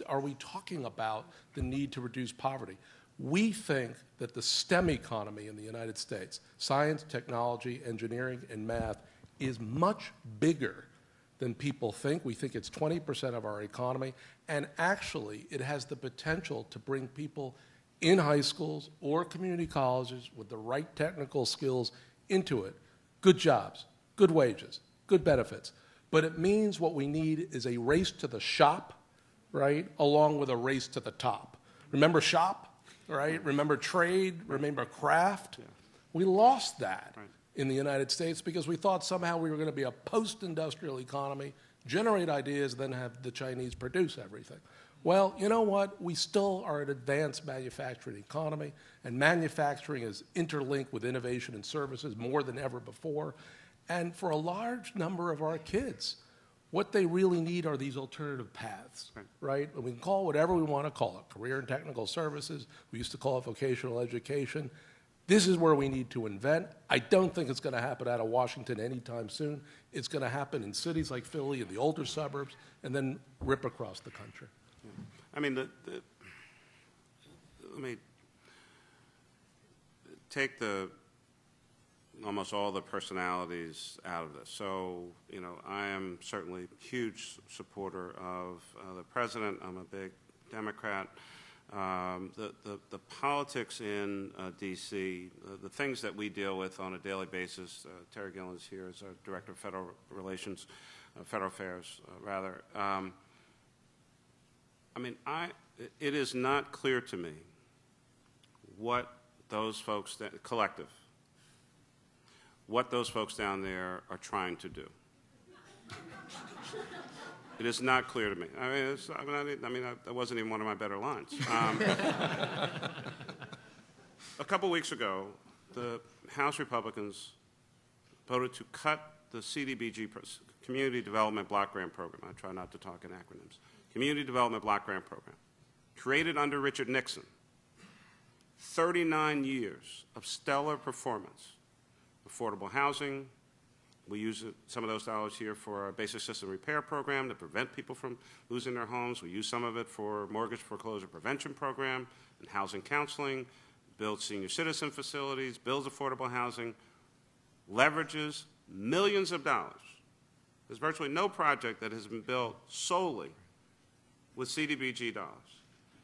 Speaker 4: are we talking about the need to reduce poverty. We think that the STEM economy in the United States, science, technology, engineering, and math, is much bigger than people think. We think it's 20% of our economy, and actually it has the potential to bring people in high schools or community colleges with the right technical skills into it. Good jobs, good wages, good benefits. But it means what we need is a race to the shop, right, along with a race to the top. Remember shop, right? Remember trade, remember craft? Yeah. We lost that in the United States because we thought somehow we were going to be a post-industrial economy, generate ideas, then have the Chinese produce everything. Well, you know what? We still are an advanced manufacturing economy, and manufacturing is interlinked with innovation and services more than ever before. And for a large number of our kids, what they really need are these alternative paths, right? And we can call it whatever we want to call it, career and technical services. We used to call it vocational education. This is where we need to invent. I don't think it's going to happen out of Washington anytime soon. It's going to happen in cities like Philly, in the older suburbs, and then rip across the country.
Speaker 8: Yeah. I mean, let me take almost all the personalities out of this. So, I am certainly a huge supporter of the president. I'm a big Democrat. The politics in D.C., the things that we deal with on a daily basis, Terry Gillen's here as our Director of Federal Relations, Federal Affairs, rather. It is not clear to me what those folks, collective, what those folks down there are trying to do. It is not clear to me. That wasn't even one of my better lines. A couple weeks ago, the House Republicans voted to cut the CDBG, Community Development Block Grant Program. I try not to talk in acronyms. Community Development Block Grant Program, created under Richard Nixon. 39 years of stellar performance. Affordable housing. We use some of those dollars here for our basic system repair program to prevent people from losing their homes. We use some of it for mortgage foreclosure prevention program and housing counseling, build senior citizen facilities, builds affordable housing, leverages millions of dollars. There's virtually no project that has been built solely with CDBG dollars.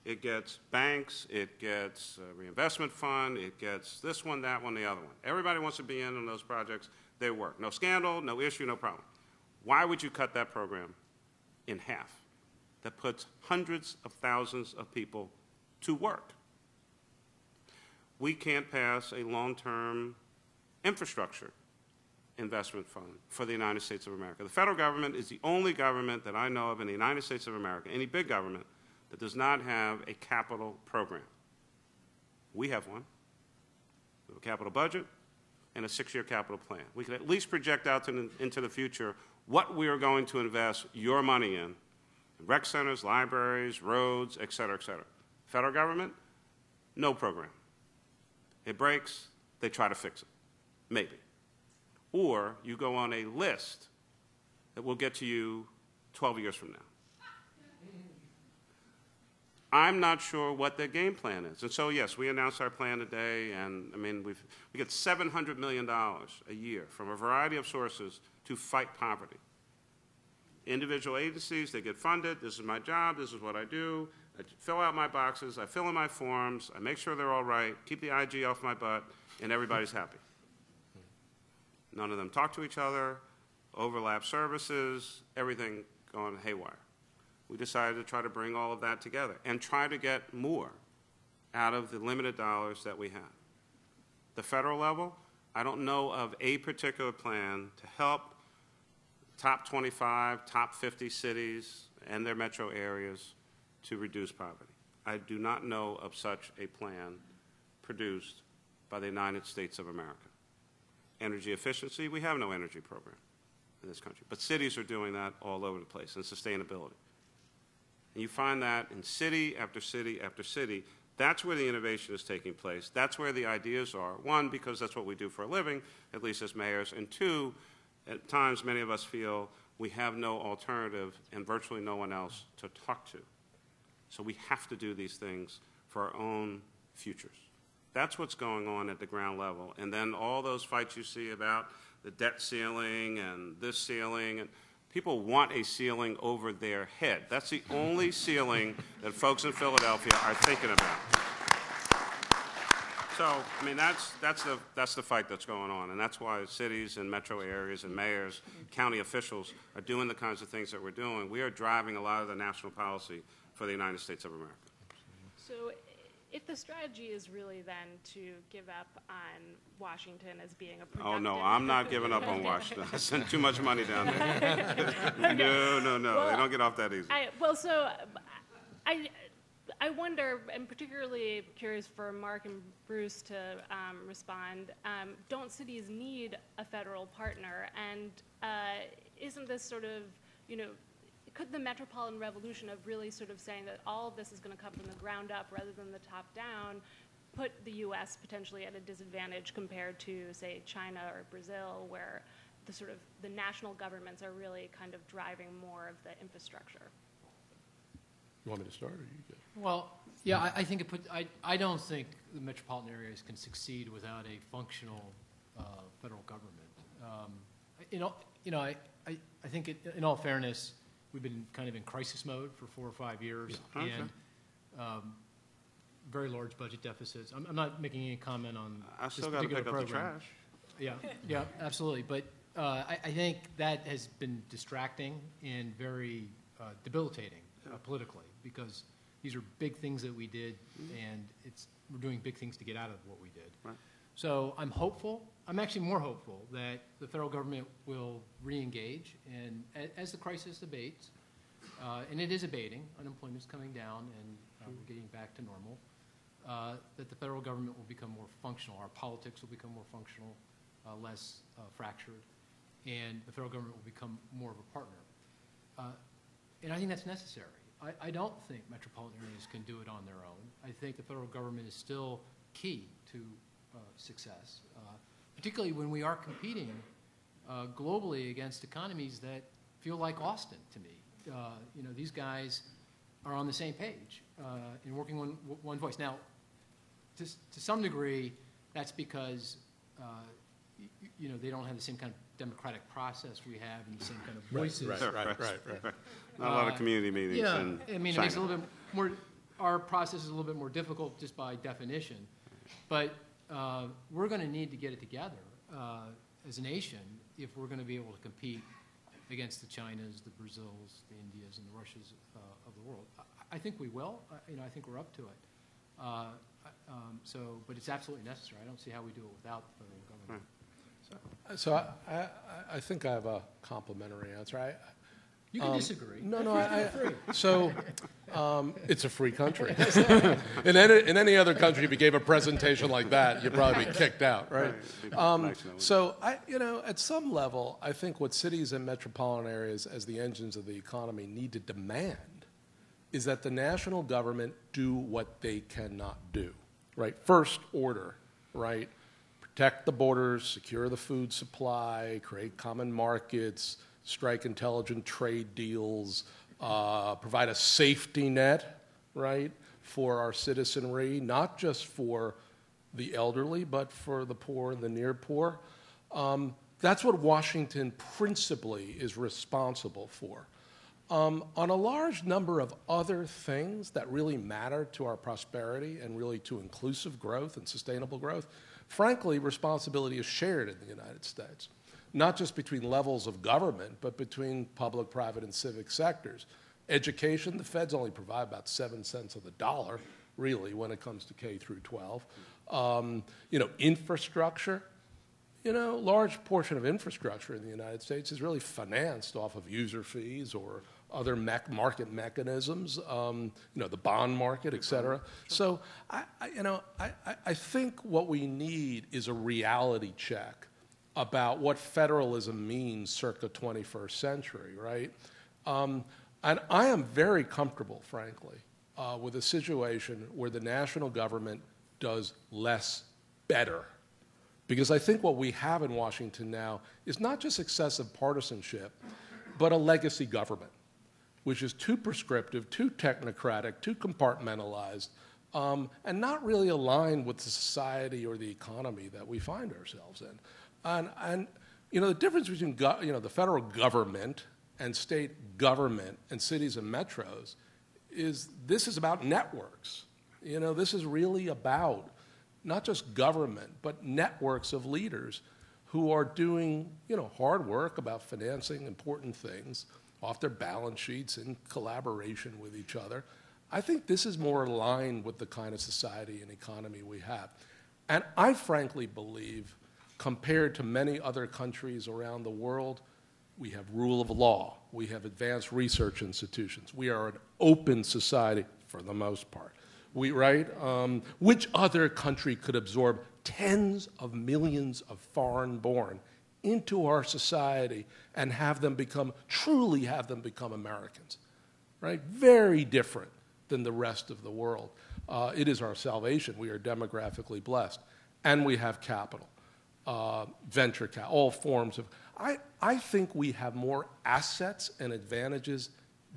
Speaker 8: It gets banks, it gets Reinvestment Fund, it gets this one, that one, the other one. Everybody wants to be in on those projects. They work. No scandal, no issue, no problem. Why would you cut that program in half? That puts hundreds of thousands of people to work. We can't pass a long-term infrastructure investment fund for the United States of America. The federal government is the only government that I know of in the United States of America, any big government, that does not have a capital program. We have one. We have a capital budget and a 6-year capital plan. We can at least project out into the future what we are going to invest your money in rec centers, libraries, roads, et cetera, et cetera. Federal government, no program. It breaks, they try to fix it, maybe. Or you go on a list that will get to you 12 years from now. I'm not sure what their game plan is. And so, yes, we announced our plan today, and I mean, we get $700 million a year from a variety of sources to fight poverty. Individual agencies, they get funded. This is my job. This is what I do. I fill out my boxes. I fill in my forms. I make sure they're all right, keep the IG off my butt, and everybody's happy. None of them talk to each other, overlap services, everything going haywire. We decided to try to bring all of that together and try to get more out of the limited dollars that we have. The federal level, I don't know of a particular plan to help top 25, top 50 cities and their metro areas to reduce poverty. I do not know of such a plan produced by the United States of America. Energy efficiency, we have no energy program in this country, but cities are doing that all over the place, and sustainability. And you find that in city after city after city. That's where the innovation is taking place. That's where the ideas are. One, because that's what we do for a living, at least as mayors. And two, at times many of us feel we have no alternative and virtually no one else to talk to. So we have to do these things for our own futures. That's what's going on at the ground level. And then all those fights you see about the debt ceiling and this ceiling, and people want a ceiling over their head. That's the only ceiling that folks in Philadelphia are thinking about. So, I mean, that's the fight that's going on, and that's why cities and metro areas and mayors, county officials are doing the kinds of things that we're doing. We are driving a lot of the national policy for the United States of America.
Speaker 2: So if the strategy is really then to give up on Washington as being a productive...
Speaker 8: Oh, no, I'm not giving up on Washington. I sent too much money down there. No. Well, they don't get off that easy.
Speaker 2: I wonder, and particularly curious for Mark and Bruce to respond, don't cities need a federal partner? And isn't this sort of, could the Metropolitan Revolution of really sort of saying that all of this is going to come from the ground up rather than the top down put the U.S. potentially at a disadvantage compared to, say, China or Brazil, where the national governments are really kind of driving more of the infrastructure?
Speaker 4: You want me to start, or you go?
Speaker 9: Well, yeah, I think I don't think the metropolitan areas can succeed without a functional federal government. I think in all fairness, we've been kind of in crisis mode for 4 or 5 years, and very large budget deficits. I'm not making any comment on this particular program. I still got to pick up the trash. Yeah, absolutely. But I think that has been distracting and very debilitating politically, because these are big things that we did, and we're doing big things to get out of what we did. Right. So I'm hopeful. I'm actually more hopeful that the federal government will re-engage, and as the crisis abates, and it is abating, unemployment's coming down, and we're getting back to normal, that the federal government will become more functional. Our politics will become more functional, less fractured, and the federal government will become more of a partner. And I think that's necessary. I don't think metropolitan areas can do it on their own. I think the federal government is still key to success, particularly when we are competing globally against economies that feel like Austin to me. You know, these guys are on the same page and working one voice. Now, to some degree, that's because you know, they don't have the same kind of democratic process we have and the same kind of voices.
Speaker 4: Right.
Speaker 8: Not a lot of community meetings.
Speaker 9: Yeah,
Speaker 8: in
Speaker 9: I mean,
Speaker 8: China.
Speaker 9: it makes it a little bit more, our process is a little bit more difficult just by definition. But we're going to need to get it together as a nation if we're going to be able to compete against the Chinas, the Brazils, the Indias, and the Russias of the world. I think we will. You know, I think we're up to it. But it's absolutely necessary. I don't see how we do it without the federal government.
Speaker 4: So I think I have a complimentary answer.
Speaker 9: You can disagree.
Speaker 4: No. So it's a free country. In any other country, if you gave a presentation like that, you'd probably be kicked out, right? So you know, at some level, I think what cities and metropolitan areas, as the engines of the economy, need to demand is that the national government do what they cannot do, right? First order, right? Protect the borders, secure the food supply, create common markets, strike intelligent trade deals, provide a safety net, right, for our citizenry, not just for the elderly, but for the poor and the near poor. That's what Washington principally is responsible for. On a large number of other things that really matter to our prosperity and really to inclusive growth and sustainable growth, frankly, responsibility is shared in the United States, not just between levels of government, but between public, private, and civic sectors. Education, the feds only provide about 7 cents of the dollar, really, when it comes to K through 12. You know, infrastructure, you know, large portion of infrastructure in the United States is really financed off of user fees or other market mechanisms, you know, the bond market, et cetera. So, I think what we need is a reality check about what federalism means circa 21st century, right? And I am very comfortable, frankly, with a situation where the national government does less better. Because I think what we have in Washington now is not just excessive partisanship, but a legacy government, which is too prescriptive, too technocratic, too compartmentalized, and not really aligned with the society or the economy that we find ourselves in. And you know, the difference between the federal government and state government and cities and metros is this is about networks. You know, this is really about not just government, but networks of leaders who are doing, you know, hard work about financing important things off their balance sheets in collaboration with each other. I think this is more aligned with the kind of society and economy we have. And I frankly believe, compared to many other countries around the world, we have rule of law. We have advanced research institutions. We are an open society for the most part. Which other country could absorb tens of millions of foreign-born into our society and truly have them become Americans, right? Very different than the rest of the world. It is our salvation. We are demographically blessed. And we have capital, venture capital, all forms of. I think we have more assets and advantages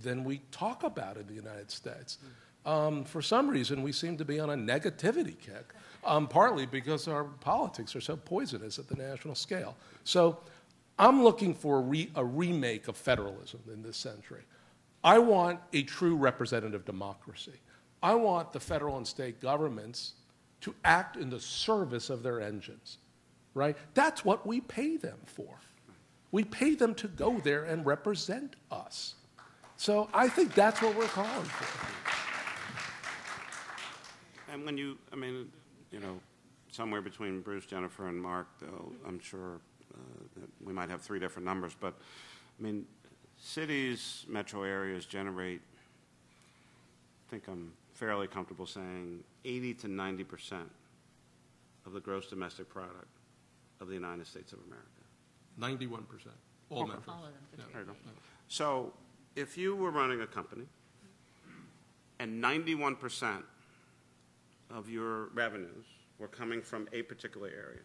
Speaker 4: than we talk about in the United States. For some reason, we seem to be on a negativity kick, partly because our politics are so poisonous at the national scale. So I'm looking for a remake of federalism in this century. I want a true representative democracy. I want the federal and state governments to act in the service of their engines, right? That's what we pay them for. We pay them to go there and represent us. So I think that's what we're calling for.
Speaker 8: And when you, I mean, you know, somewhere between Bruce, Jennifer, and Mark, though, I'm sure that we might have 3 different numbers, but, I mean, cities, metro areas generate, I think I'm fairly comfortable saying, 80 to 90% of the gross domestic product of the United States of America.
Speaker 4: 91%, all metros.
Speaker 10: All of them.
Speaker 8: There you go. So if you were running a company and 91% of your revenues were coming from a particular area,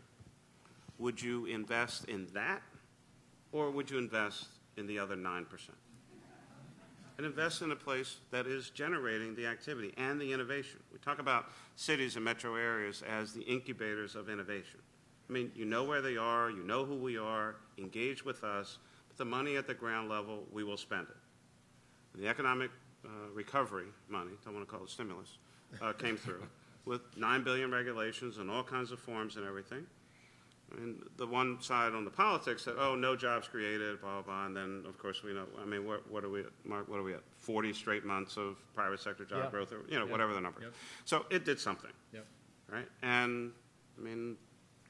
Speaker 8: would you invest in that, or would you invest in the other 9%? And invest in a place that is generating the activity and the innovation. We talk about cities and metro areas as the incubators of innovation. I mean, you know where they are, you know who we are, engage with us, but the money at the ground level, we will spend it. And the economic recovery money, don't want to call it stimulus, came through with 9 billion regulations and all kinds of forms and everything. And the one side on the politics said, oh, no jobs created, blah, blah, blah. And then, of course, we know, I mean, what are we at, Mark, what are we at? 40 straight months of private sector job growth, or, you know, whatever the number. So it did something, right? And, I mean,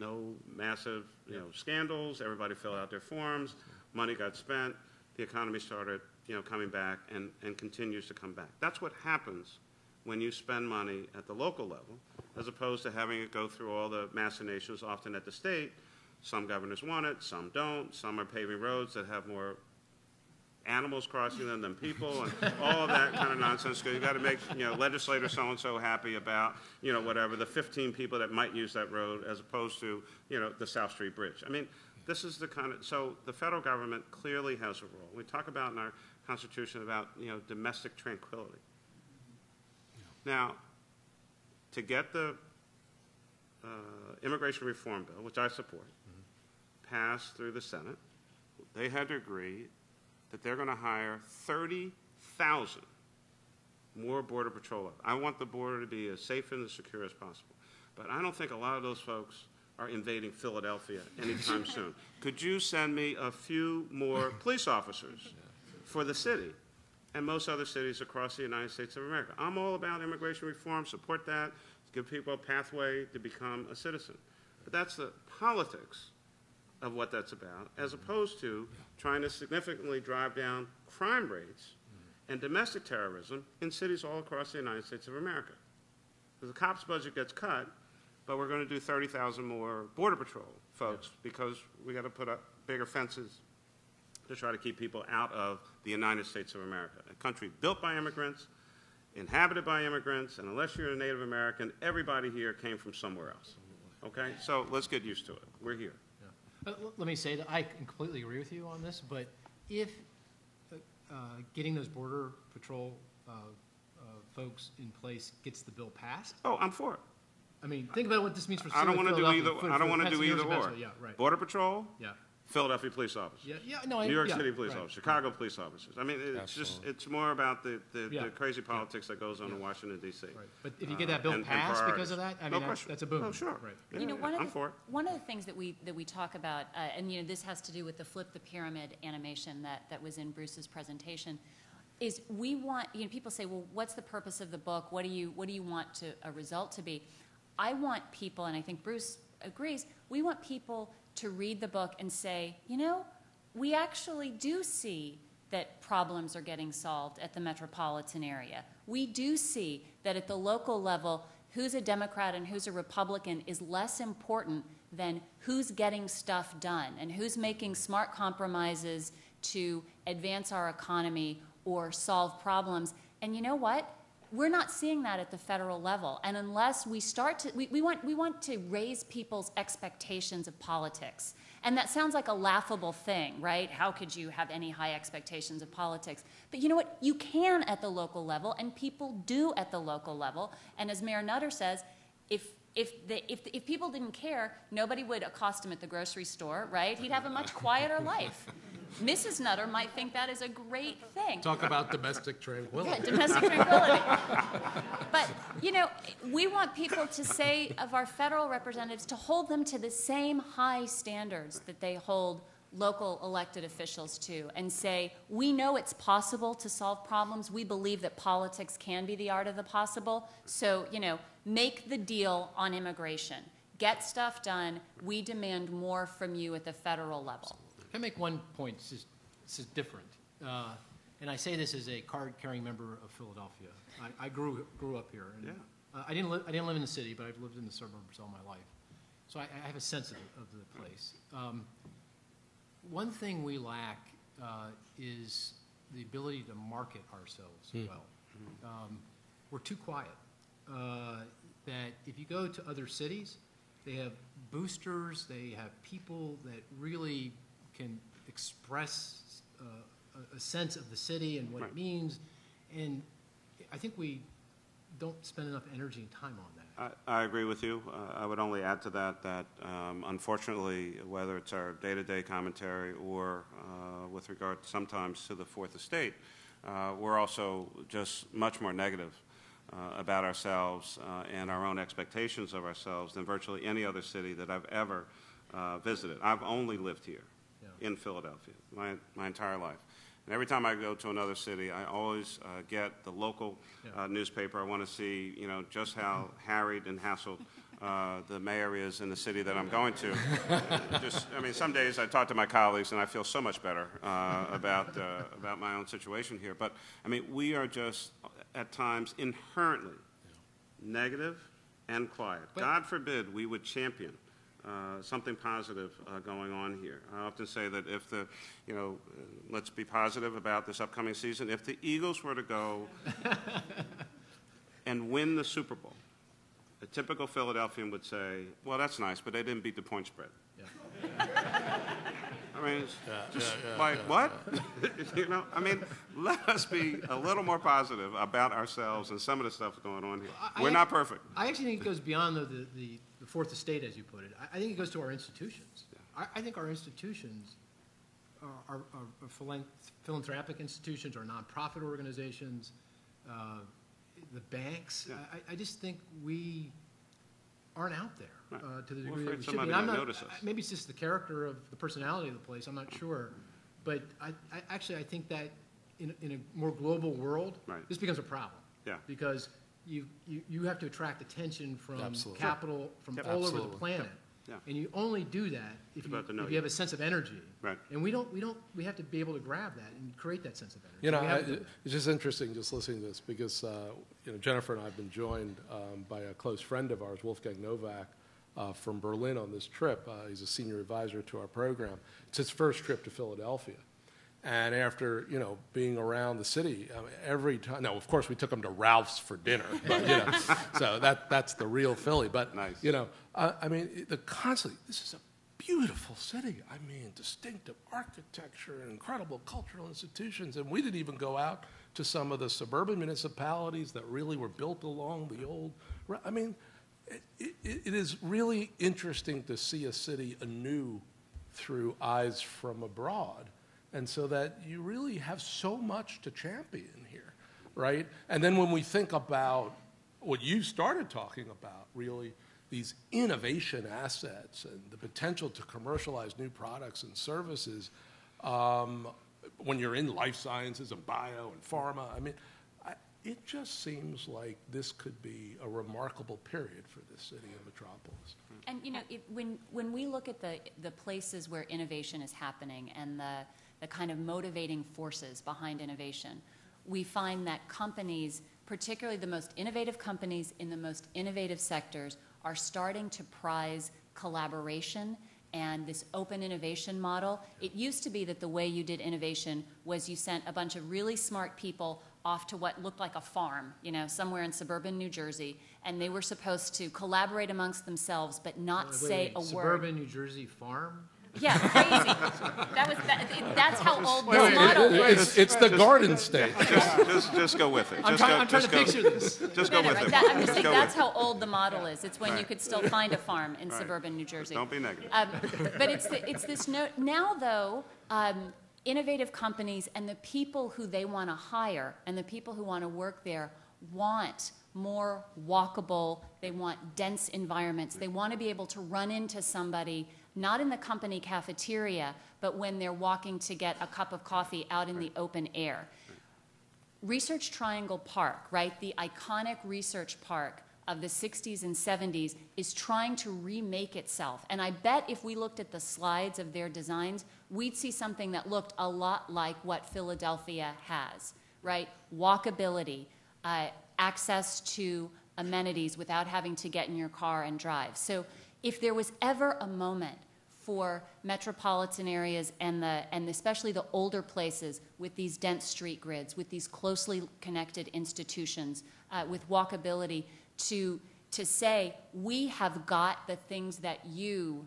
Speaker 8: no massive, you know, scandals. Everybody filled out their forms. Money got spent. The economy started, you know, coming back and continues to come back. That's what happens when you spend money at the local level, as opposed to having it go through all the machinations often at the state. Some governors want it, some don't. Some are paving roads that have more animals crossing them than people, and all of that kind of nonsense. Because you've got to make, you know, legislator so-and-so happy about, you know, whatever, the 15 people that might use that road, as opposed to, you know, the South Street Bridge. I mean, this is the kind of, so the federal government clearly has a role. We talk about in our Constitution about, you know, domestic tranquility. Now, to get the immigration reform bill, which I support, passed through the Senate, they had to agree that they're going to hire 30,000 more Border Patrol officers. I want the border to be as safe and as secure as possible. But I don't think a lot of those folks are invading Philadelphia anytime soon. Could you send me a few more police officers for the city and most other cities across the United States of America? I'm all about immigration reform, support that, give people a pathway to become a citizen. But that's the politics of what that's about, as opposed to trying to significantly drive down crime rates and domestic terrorism in cities all across the United States of America. Because the cops' budget gets cut, but we're going to do 30,000 more Border Patrol folks because we got to put up bigger fences to try to keep people out of the United States of America, a country built by immigrants, inhabited by immigrants, and unless you're a Native American, everybody here came from somewhere else. Okay? So let's get used to it. We're here.
Speaker 9: Let me say that I completely agree with you on this, but if getting those Border Patrol folks in place gets the bill passed.
Speaker 8: Oh, I'm for it.
Speaker 9: I mean, think about what this means for
Speaker 8: I don't want to do either. I don't want to do either or.
Speaker 9: Yeah, right.
Speaker 8: Border Patrol. Yeah. Philadelphia police officers. New York City police officers. Chicago police officers. I mean, it's just, it's more about the crazy politics that goes on in Washington, D.C. Right.
Speaker 9: But if you get that bill passed because of that, I mean, that's a boom.
Speaker 8: Oh, sure.
Speaker 9: Right.
Speaker 10: You know, one of the things that we talk about, and you know, this has to do with the flip the pyramid animation that was in Bruce's presentation, is we want, you know, people say, well, what's the purpose of the book? What do you want a result to be? I want people, and I think Bruce agrees, we want people to read the book and say, you know, we actually do see that problems are getting solved at the metropolitan area. We do see that at the local level, who's a Democrat and who's a Republican is less important than who's getting stuff done and who's making smart compromises to advance our economy or solve problems. And you know what? We're not seeing that at the federal level. And unless we start to, we want to raise people's expectations of politics. And that sounds like a laughable thing, right? How could you have any high expectations of politics? But you know what? You can at the local level, and people do at the local level. And as Mayor Nutter says, if people didn't care, nobody would accost him at the grocery store, right? He'd have a much quieter life. Mrs. Nutter might think that is a great thing.
Speaker 4: Talk about domestic tranquility.
Speaker 10: Yeah, domestic tranquility. But, you know, we want people to say of our federal representatives to hold them to the same high standards that they hold local elected officials to and say, we know it's possible to solve problems. We believe that politics can be the art of the possible. So, you know, make the deal on immigration. Get stuff done. We demand more from you at the federal level.
Speaker 9: Can I make one point? This is different, and I say this as a card-carrying member of Philadelphia. I grew up here, and I didn't live in the city, but I've lived in the suburbs all my life, so I have a sense of the place. One thing we lack is the ability to market ourselves well. we're too quiet. That if you go to other cities, they have boosters, they have people that really can express a sense of the city and what it means, and I think we don't spend enough energy and time on that.
Speaker 8: I agree with you. I would only add to that unfortunately, whether it's our day-to-day commentary or with regard sometimes to the Fourth Estate, we're also just much more negative about ourselves and our own expectations of ourselves than virtually any other city that I've ever visited. I've only lived here in Philadelphia my entire life. And every time I go to another city, I always get the local newspaper. I want to see, just how harried and hassled the mayor is in the city that I'm going to. Some days I talk to my colleagues and I feel so much better about my own situation here. But we are just at times inherently negative and quiet. But God forbid we would champion something positive going on here. I often say that if let's be positive about this upcoming season. If the Eagles were to go and win the Super Bowl, a typical Philadelphian would say, well, that's nice, but they didn't beat the point spread. What? Let us be a little more positive about ourselves and some of the stuff going on here. We're not perfect.
Speaker 9: I actually think it goes beyond the Fourth Estate, as you put it. I think it goes to our institutions. Yeah. I think our institutions are philanthropic institutions, or nonprofit organizations, the banks. Yeah. I just think we aren't out there to the degree that we should be. Maybe it's just the character of the personality of the place. I'm not sure, but I think that in a more global world, this becomes a problem. Yeah. Because you have to attract attention from capital from all over the planet. Yeah. And you only do that if you have a sense of energy. Right. And we have to be able to grab that and create that sense of energy.
Speaker 4: It's just interesting just listening to this because Jennifer and I have been joined by a close friend of ours, Wolfgang Novak, from Berlin on this trip. He's a senior advisor to our program. It's his first trip to Philadelphia. And after, being around the city, every time, of course we took him to Ralph's for dinner, but, so that's the real Philly. But, nice. This is a beautiful city. Distinctive architecture and incredible cultural institutions. And we didn't even go out to some of the suburban municipalities that really were built along the old, it is really interesting to see a city anew through eyes from abroad. And so that you really have so much to champion here, right? And then when we think about what you started talking about, really, these innovation assets and the potential to commercialize new products and services, when you're in life sciences and bio and pharma, it just seems like this could be a remarkable period for this city and metropolis.
Speaker 10: And when we look at the places where innovation is happening and the kind of motivating forces behind innovation, we find that companies, particularly the most innovative companies in the most innovative sectors, are starting to prize collaboration and this open innovation model. It used to be that the way you did innovation was you sent a bunch of really smart people off to what looked like a farm, somewhere in suburban New Jersey, and they were supposed to collaborate amongst themselves but not say a word.
Speaker 9: Suburban New Jersey farm?
Speaker 10: Yeah, crazy. That's how old this model is.
Speaker 4: It's the Garden State.
Speaker 8: Just go with it.
Speaker 9: I'm trying to picture this.
Speaker 8: Just go with it.
Speaker 10: I'm just saying that's how old the model is. It's when you could still find a farm in suburban New Jersey.
Speaker 8: Don't be negative.
Speaker 10: But it's this note. Now, though, innovative companies and the people who they want to hire and the people who want to work there want more walkable, they want dense environments. They want to be able to run into somebody not in the company cafeteria, but when they're walking to get a cup of coffee out in the open air. Research Triangle Park, right, the iconic research park of the 60s and 70s, is trying to remake itself. And I bet if we looked at the slides of their designs, we'd see something that looked a lot like what Philadelphia has, right? Walkability, access to amenities without having to get in your car and drive. So if there was ever a moment for metropolitan areas and especially the older places with these dense street grids, with these closely connected institutions, with walkability, to say, we have got the things that you,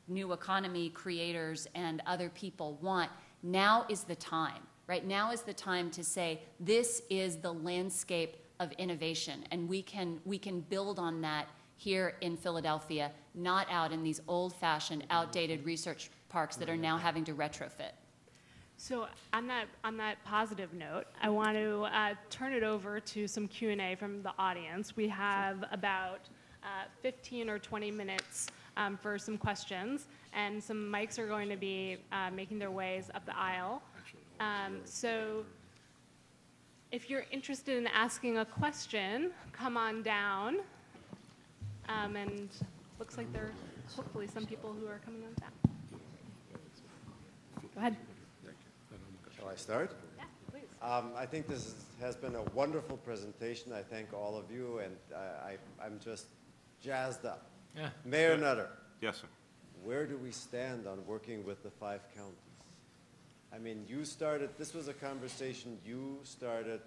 Speaker 10: new economy creators and other people want. Now is the time, right? Now is the time to say, this is the landscape of innovation, and we can build on that here in Philadelphia, not out in these old-fashioned, outdated research parks that are now having to retrofit.
Speaker 2: So on that positive note, I want to turn it over to some Q&A from the audience. We have about 15 or 20 minutes for some questions, and some mics are going to be making their ways up the aisle. So if you're interested in asking a question, come on down. And looks like there are hopefully some people who are coming on down. Go ahead.
Speaker 11: Shall I start?
Speaker 2: Yeah, please.
Speaker 11: I think this has been a wonderful presentation. I thank all of you, and I'm just jazzed up.
Speaker 9: Yeah.
Speaker 11: Mayor Nutter.
Speaker 8: Yes, sir.
Speaker 11: Where do we stand on working with the 5 counties? I mean, you started, this was a conversation you started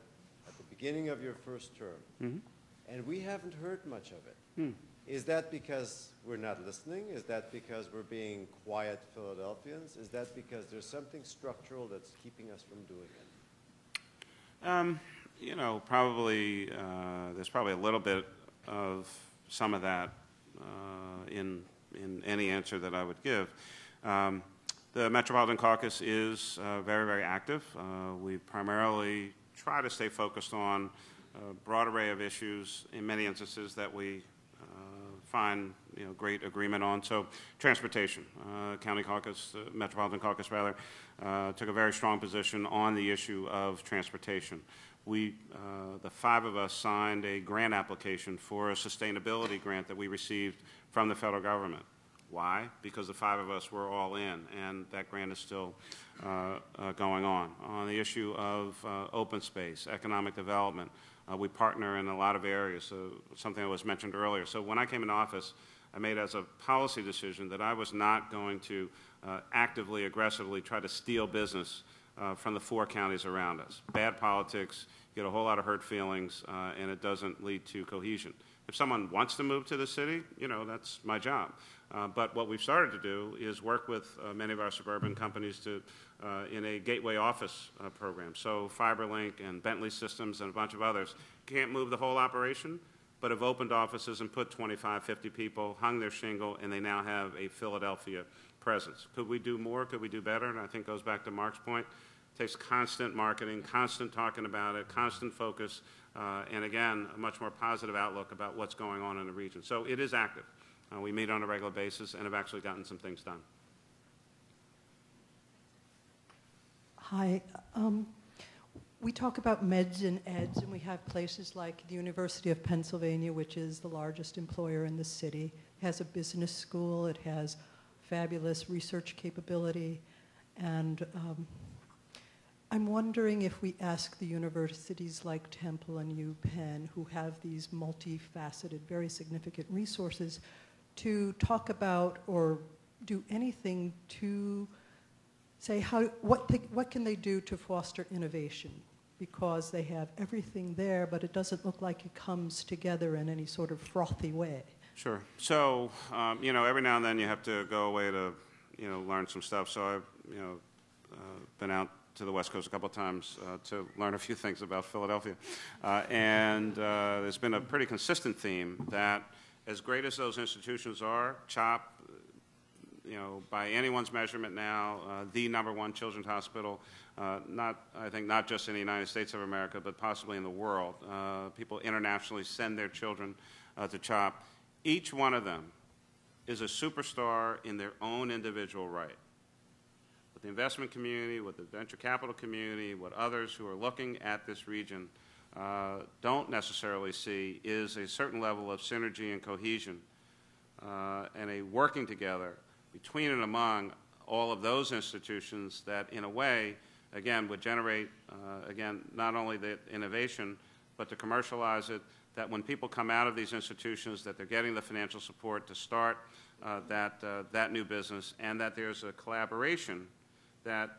Speaker 11: at the beginning of your first term, and we haven't heard much of it. Is that because we're not listening? Is that because we're being quiet Philadelphians? Is that because there's something structural that's keeping us from doing it?
Speaker 8: You know, probably, there's probably a little bit of some of that in any answer that I would give. The Metropolitan Caucus is very, very active. We primarily try to stay focused on a broad array of issues, in many instances that we find great agreement on. So transportation, County Caucus, Metropolitan Caucus rather, took a very strong position on the issue of transportation. We, the 5 of us, signed a grant application for a sustainability grant that we received from the federal government. Why? Because the 5 of us were all in, and that grant is still going on. On the issue of open space, economic development, we partner in a lot of areas, so something that was mentioned earlier. So when I came into office, I made as a policy decision that I was not going to actively, aggressively try to steal business from the 4 counties around us. Bad politics, you get a whole lot of hurt feelings, and it doesn't lead to cohesion. If someone wants to move to the city, that's my job. But what we've started to do is work with many of our suburban companies to in a gateway office program. So FiberLink and Bentley Systems and a bunch of others can't move the whole operation, but have opened offices and put 25, 50 people, hung their shingle, and they now have a Philadelphia presence. Could we do more? Could we do better? And I think goes back to Mark's point. It takes constant marketing, constant talking about it, constant focus, and again, a much more positive outlook about what's going on in the region. So it is active. We meet on a regular basis and have actually gotten some things done.
Speaker 12: Hi. We talk about meds and eds, and we have places like the University of Pennsylvania, which is the largest employer in the city. It has a business school. It has fabulous research capability. And I'm wondering if we ask the universities like Temple and UPenn, who have these multifaceted, very significant resources, to talk about or do anything to say what can they do to foster innovation, because they have everything there, but it doesn't look like it comes together in any sort of frothy way.
Speaker 8: Sure. So, every now and then you have to go away to, learn some stuff. So I've, been out to the West Coast a couple of times to learn a few things about Philadelphia. And there's been a pretty consistent theme that as great as those institutions are, CHOP, by anyone's measurement now, the #1 children's hospital, I think not just in the United States of America, but possibly in the world. People internationally send their children to CHOP. Each one of them is a superstar in their own individual right. With the investment community, with the venture capital community, what others who are looking at this region don't necessarily see is a certain level of synergy and cohesion and a working together between and among all of those institutions that, in a way, again, would generate, again, not only the innovation, but to commercialize it, that when people come out of these institutions, that they're getting the financial support to start that new business, and that there's a collaboration that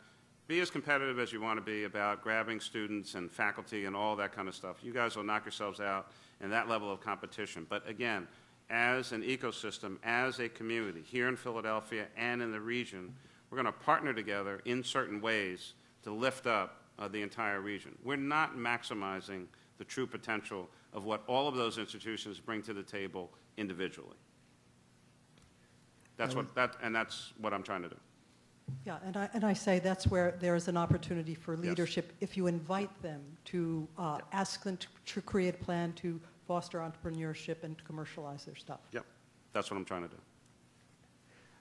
Speaker 8: be as competitive as you want to be about grabbing students and faculty and all that kind of stuff. You guys will knock yourselves out in that level of competition. But again, as an ecosystem, as a community here in Philadelphia and in the region, we're going to partner together in certain ways to lift up the entire region. We're not maximizing the true potential of what all of those institutions bring to the table individually. That's what I'm trying to do.
Speaker 12: Yeah, and I say that's where there is an opportunity for leadership if you invite them to ask them to create a plan to foster entrepreneurship and to commercialize their stuff.
Speaker 8: Yep, that's what I'm trying to do.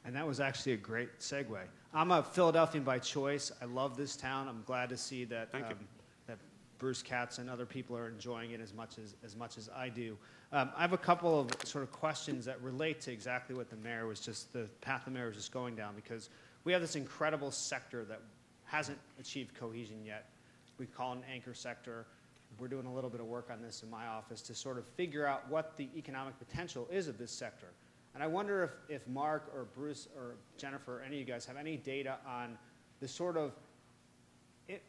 Speaker 13: And that was actually a great segue. I'm a Philadelphian by choice. I love this town. I'm glad to see that that Bruce, Katz, and other people are enjoying it as much as I do. I have a couple of sort of questions that relate to exactly what the path the mayor was just going down, because we have this incredible sector that hasn't achieved cohesion yet. We call it an anchor sector. We're doing a little bit of work on this in my office to sort of figure out what the economic potential is of this sector. And I wonder if Mark or Bruce or Jennifer or any of you guys have any data on the sort of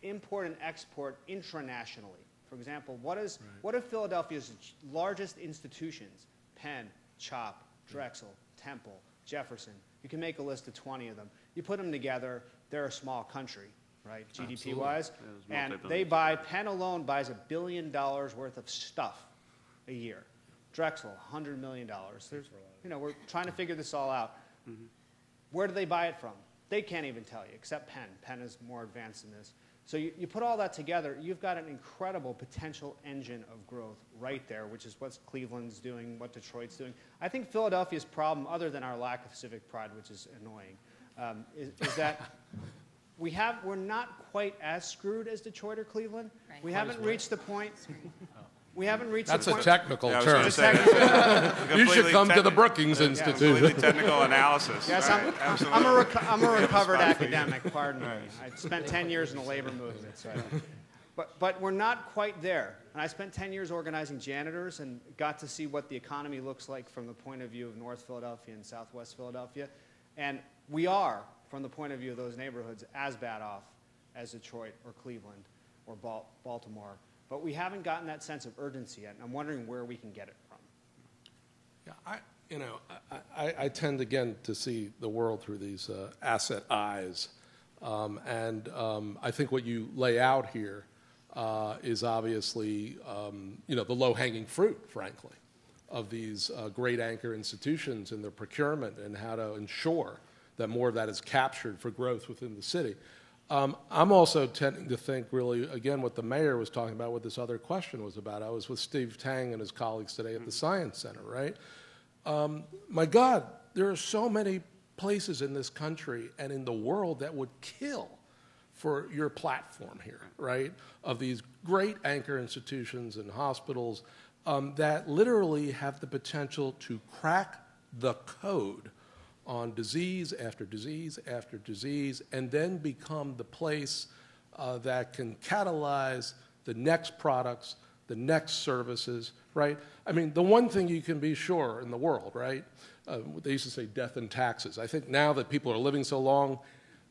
Speaker 13: import and export intranationally. For example, what if Philadelphia's largest institutions, Penn, CHOP, Drexel, Temple, Jefferson, you can make a list of 20 of them. You put them together, they're a small country, right, GDP-wise, and Penn alone buys $1 billion worth of stuff a year. Drexel, $100 million. We're trying to figure this all out. Mm-hmm. Where do they buy it from? They can't even tell you, except Penn. Penn is more advanced than this. So you put all that together, you've got an incredible potential engine of growth right there, which is what Cleveland's doing, what Detroit's doing. I think Philadelphia's problem, other than our lack of civic pride, which is annoying, is that we're not quite as screwed as Detroit or Cleveland. Right. We haven't reached the point. We haven't reached
Speaker 4: That's
Speaker 13: the point.
Speaker 4: a technical term. You should come to the Brookings Institution.
Speaker 8: Completely technical analysis.
Speaker 13: Yes,
Speaker 8: right.
Speaker 13: I'm a recovered academic, pardon me. I spent 10 years in the labor movement. So. But we're not quite there. And I spent 10 years organizing janitors and got to see what the economy looks like from the point of view of North Philadelphia and Southwest Philadelphia. And we are, from the point of view of those neighborhoods, as bad off as Detroit or Cleveland or Baltimore. But we haven't gotten that sense of urgency yet, and I'm wondering where we can get it from.
Speaker 4: Yeah, I tend, again, to see the world through these asset eyes. I think what you lay out here is obviously, the low-hanging fruit, frankly, of these great anchor institutions and their procurement and how to ensure that more of that is captured for growth within the city. I'm also tending to think, really, again, what the mayor was talking about, what this other question was about. I was with Steve Tang and his colleagues today at the Science Center, right? My God, there are so many places in this country and in the world that would kill for your platform here, right? Of these great anchor institutions and hospitals that literally have the potential to crack the code on disease after disease after disease, and then become the place that can catalyze the next products, the next services, right? I mean, the one thing you can be sure in the world, right? They used to say death and taxes. I think now that people are living so long,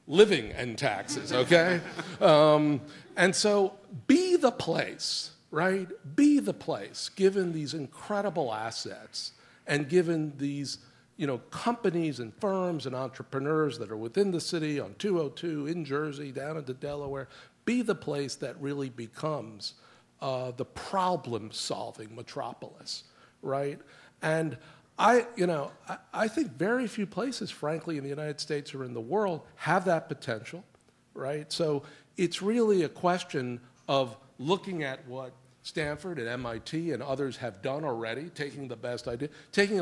Speaker 4: living and taxes, okay? And so be the place, right? Be the place, given these incredible assets and given these companies and firms and entrepreneurs that are within the city, on 202, in Jersey, down into Delaware, be the place that really becomes the problem-solving metropolis, right? And I think very few places, frankly, in the United States or in the world have that potential, right? So it's really a question of looking at what Stanford and MIT and others have done already, taking the best idea.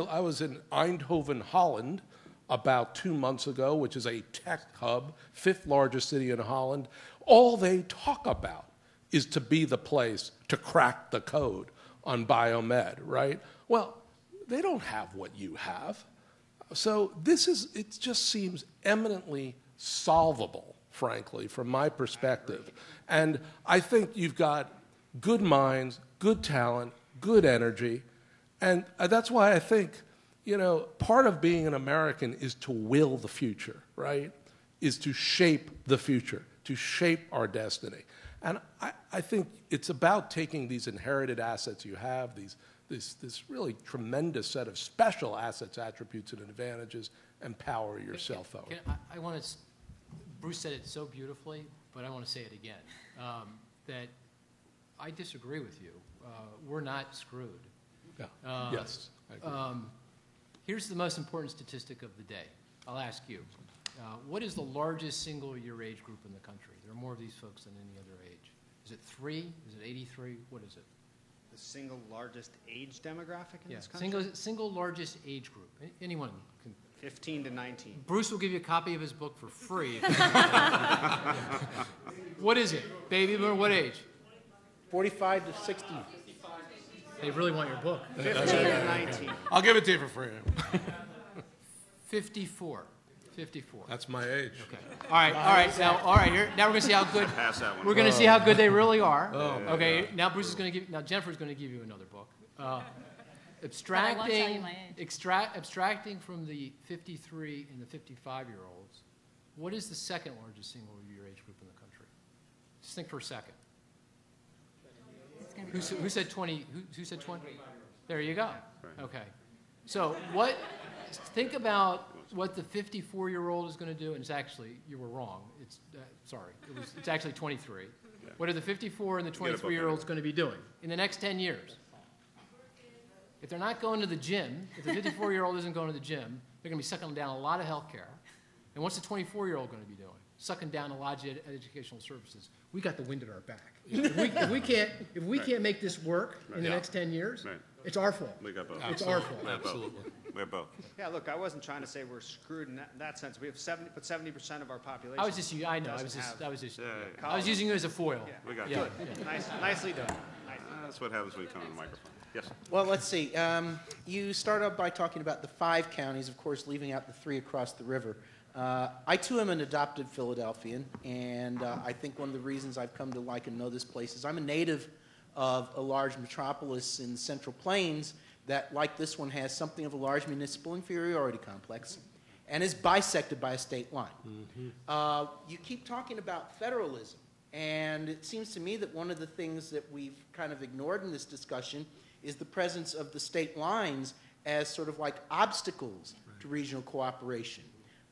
Speaker 4: I was in Eindhoven, Holland, about 2 months ago, which is a tech hub, 5th largest city in Holland. All they talk about is to be the place to crack the code on biomed, right? Well, they don't have what you have. So it just seems eminently solvable, frankly, from my perspective. And I think you've got good minds, good talent, good energy. And that's why I think, part of being an American is to will the future, right? Is to shape the future, to shape our destiny. And I think it's about taking these inherited assets you have, this really tremendous set of special assets, attributes, and advantages, and power yourself forward.
Speaker 9: I want to, Bruce said it so beautifully, but I want to say it again, that I disagree with you. We're not screwed.
Speaker 4: Yeah. Yes. I agree.
Speaker 9: Here's the most important statistic of the day. I'll ask you. What is the largest single-year age group in the country? There are more of these folks than any other age. Is it 3? Is it 83? What is it?
Speaker 13: The single largest age demographic in this country?
Speaker 9: Single largest age group. Anyone can.
Speaker 13: 15 to 19.
Speaker 9: Bruce will give you a copy of his book for free. What is it? Baby boomer, what age?
Speaker 14: 45 to 60.
Speaker 9: They really want your book.
Speaker 13: 15 to 19.
Speaker 4: I'll give it to you for free.
Speaker 9: 54. 54.
Speaker 4: That's my age.
Speaker 9: Okay. All right. Now we're going to see how good.
Speaker 8: Pass that one.
Speaker 9: We're going to see how good they really are.
Speaker 8: Oh,
Speaker 9: okay. Now Bruce is going to give. Now Jennifer's going to give you another book. Abstracting from the 53 and the 55-year-olds, what is the second largest single-year age group in the country? Just think for a second. Who said 20? Who said 20? There you go. Okay. So think about what the 54-year-old is going to do, and it's actually, you were wrong. It's it's actually 23. Yeah. What are the 54 and the 23-year-olds going to be doing in the next 10 years? If they're not going to the gym, if the 54-year-old isn't going to the gym, they're going to be sucking down a lot of health care. And what's the 24-year-old going to be doing? Sucking down a lot of educational services. We got the wind at our back. If we can't make this work in the next 10 years, it's our fault.
Speaker 8: We got both.
Speaker 9: It's our fault.
Speaker 4: Absolutely.
Speaker 8: We're both.
Speaker 13: Yeah, look, I wasn't trying to say we're screwed in that sense. We have 70% of our population.
Speaker 9: I was just using you as a foil.
Speaker 13: Yeah.
Speaker 8: We got
Speaker 13: good. Nicely done.
Speaker 8: That's what happens when you come on the microphone. Yes.
Speaker 14: Well, let's see. You start out by talking about the 5 counties, of course, leaving out the 3 across the river. I, too, am an adopted Philadelphian, and I think one of the reasons I've come to like and know this place is I'm a native of a large metropolis in the Central Plains that, like this one, has something of a large municipal inferiority complex and is bisected by a state line. Mm-hmm. You keep talking about federalism, and it seems to me that one of the things that we've kind of ignored in this discussion is the presence of the state lines as sort of like obstacles to regional cooperation.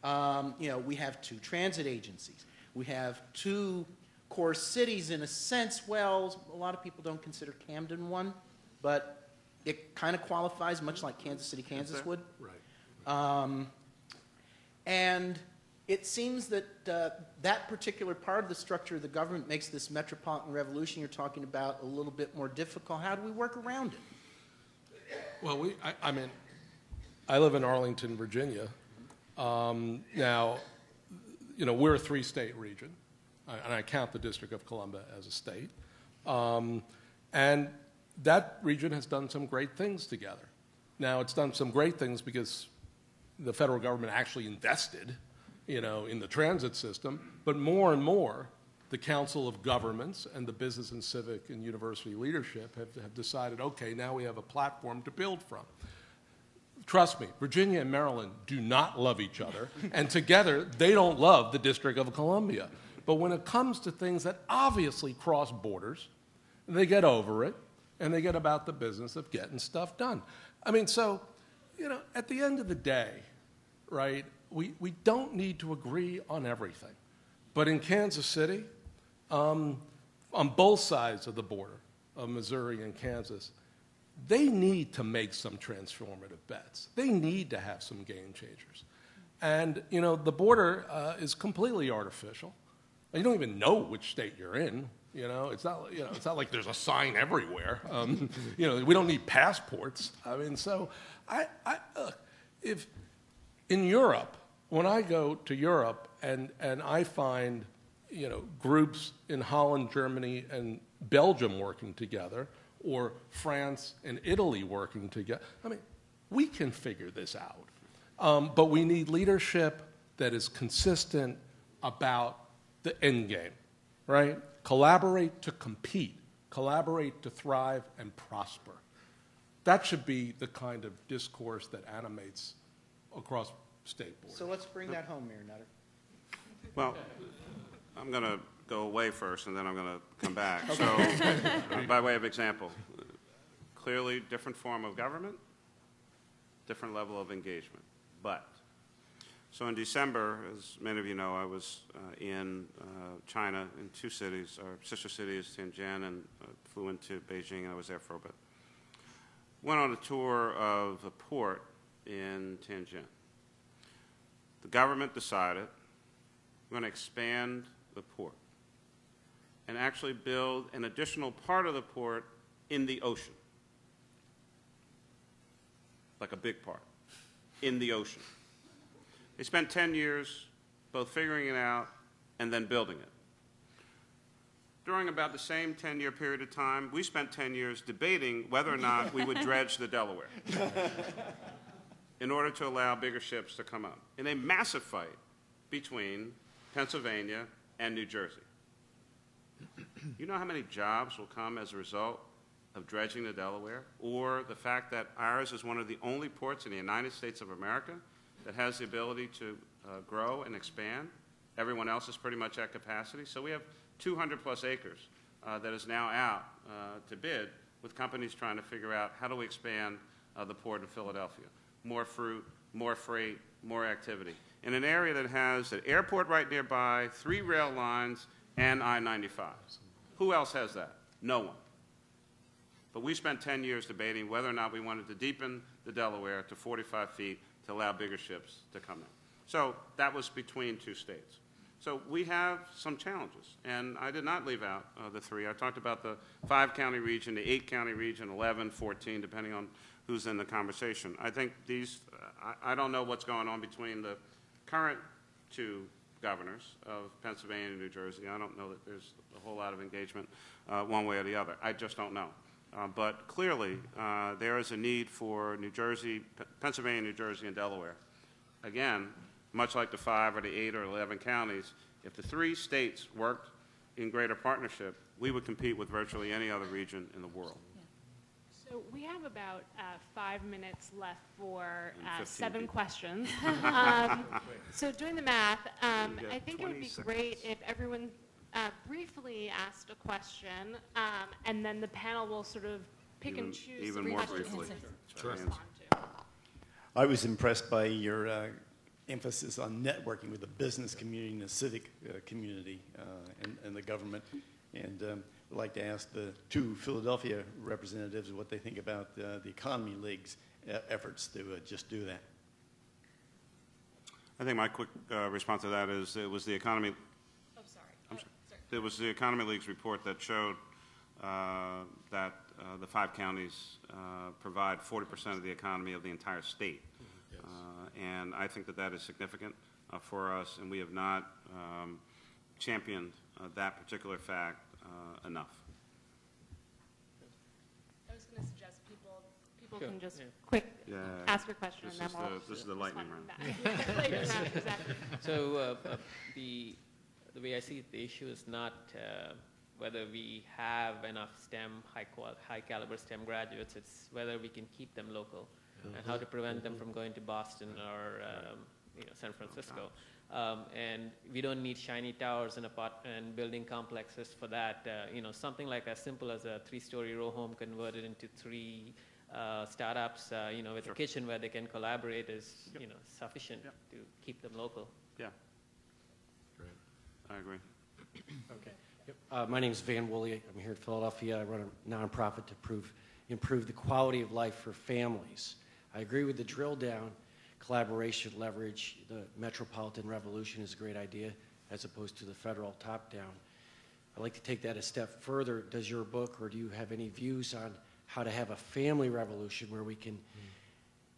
Speaker 14: We have 2 transit agencies. We have 2 core cities in a sense. Well, a lot of people don't consider Camden one, but it kind of qualifies much like Kansas City, Kansas would.
Speaker 4: Right.
Speaker 14: And it seems that that particular part of the structure of the government makes this Metropolitan Revolution you're talking about a little bit more difficult. How do we work around it?
Speaker 4: Well, I live in Arlington, Virginia. Now, we're a 3-state region, and I count the District of Columbia as a state. And that region has done some great things together. Now, it's done some great things because the federal government actually invested, in the transit system, but more and more, the Council of Governments and the business and civic and university leadership have decided, okay, now we have a platform to build from. Trust me, Virginia and Maryland do not love each other, and together they don't love the District of Columbia. But when it comes to things that obviously cross borders, they get over it, and they get about the business of getting stuff done. At the end of the day, right, we don't need to agree on everything. But in Kansas City, on both sides of the border of Missouri and Kansas, they need to make some transformative bets. They need to have some game changers. And, the border is completely artificial. You don't even know which state you're in. It's not like there's a sign everywhere. We don't need passports. If in Europe, when I go to Europe and I find, groups in Holland, Germany, and Belgium working together, or France and Italy working together. We can figure this out. But we need leadership that is consistent about the end game, right? Collaborate to compete, collaborate to thrive and prosper. that should be the kind of discourse that animates across state borders.
Speaker 14: So let's bring that home, Mayor Nutter.
Speaker 8: Well, I'm going to go away first, and then I'm going to come back. So, by way of example, clearly different form of government, different level of engagement. But, so in December, as many of you know, I was in China in 2 cities. Our sister city is Tianjin, and flew into Beijing, and I was there for a bit. Went on a tour of a port in Tianjin. The government decided we're going to expand the port and actually build an additional part of the port in the ocean, like a big part, in the ocean. They spent 10 years both figuring it out and then building it. During about the same 10-year period of time, we spent 10 years debating whether or not we would dredge the Delaware in order to allow bigger ships to come up, in a massive fight between Pennsylvania and New Jersey. You know how many jobs will come as a result of dredging the Delaware, or the fact that ours is one of the only ports in the United States of America that has the ability to grow and expand? Everyone else is pretty much at capacity. So we have 200-plus acres that is now out to bid, with companies trying to figure out how do we expand the port of Philadelphia. More fruit, more freight, more activity. In an area that has an airport right nearby, 3 rail lines, and I-95. Who else has that? No one. But we spent 10 years debating whether or not we wanted to deepen the Delaware to 45 feet to allow bigger ships to come in. So that was between 2 states. So we have some challenges, and I did not leave out the 3. I talked about the 5-county region, the 8-county region, 11, 14, depending on who's in the conversation. I think these, I don't know what's going on between the current 2 governors of Pennsylvania and New Jersey. I don't know that there's a whole lot of engagement one way or the other. I just don't know. But clearly, there is a need for New Jersey, Pennsylvania, New Jersey, and Delaware. Again, much like the 5 or the 8 or 11 counties, if the 3 states worked in greater partnership, we would compete with virtually any other region in the world.
Speaker 2: So we have about 5 minutes left for 7
Speaker 8: people.
Speaker 2: questions. So doing the math, I think it would be great if everyone briefly asked a question, and then the panel will sort of pick and choose
Speaker 8: even
Speaker 2: 3
Speaker 8: more
Speaker 2: questions
Speaker 8: briefly.
Speaker 2: to respond to.
Speaker 15: I was impressed by your emphasis on networking with the business community and the civic community and the government. And I'd like to ask the 2 Philadelphia representatives what they think about the Economy League's efforts to just do that.
Speaker 8: I think my quick response to that is it was the Economy.
Speaker 2: Oh, sorry.
Speaker 8: It was the Economy League's report that showed that the 5 counties provide 40% of the economy of the entire state. Yes. And I think that that is significant for us, and we have not championed that particular fact enough.
Speaker 2: I was going to suggest people
Speaker 16: Sure.
Speaker 2: can just quick ask your question, and then
Speaker 8: This is the lightning round.
Speaker 2: Lightning round, exactly.
Speaker 16: So the way I see it, the issue is not whether we have enough high caliber STEM graduates. It's whether we can keep them local and how to prevent them from going to Boston or San Francisco. And we don't need shiny towers and building complexes for that. Something like as simple as a 3-story row home converted into 3 startups, with a kitchen where they can collaborate is, sufficient to keep them local.
Speaker 8: Yeah. Great. I agree.
Speaker 17: Okay. Yep. My name is Van Woolley. I'm here in Philadelphia. I run a nonprofit to improve the quality of life for families. I agree with the drill down, collaboration, leverage. The Metropolitan Revolution is a great idea as opposed to the federal top down. I'd like to take that a step further. Does your book, or do you have any views on how to have a family revolution where we can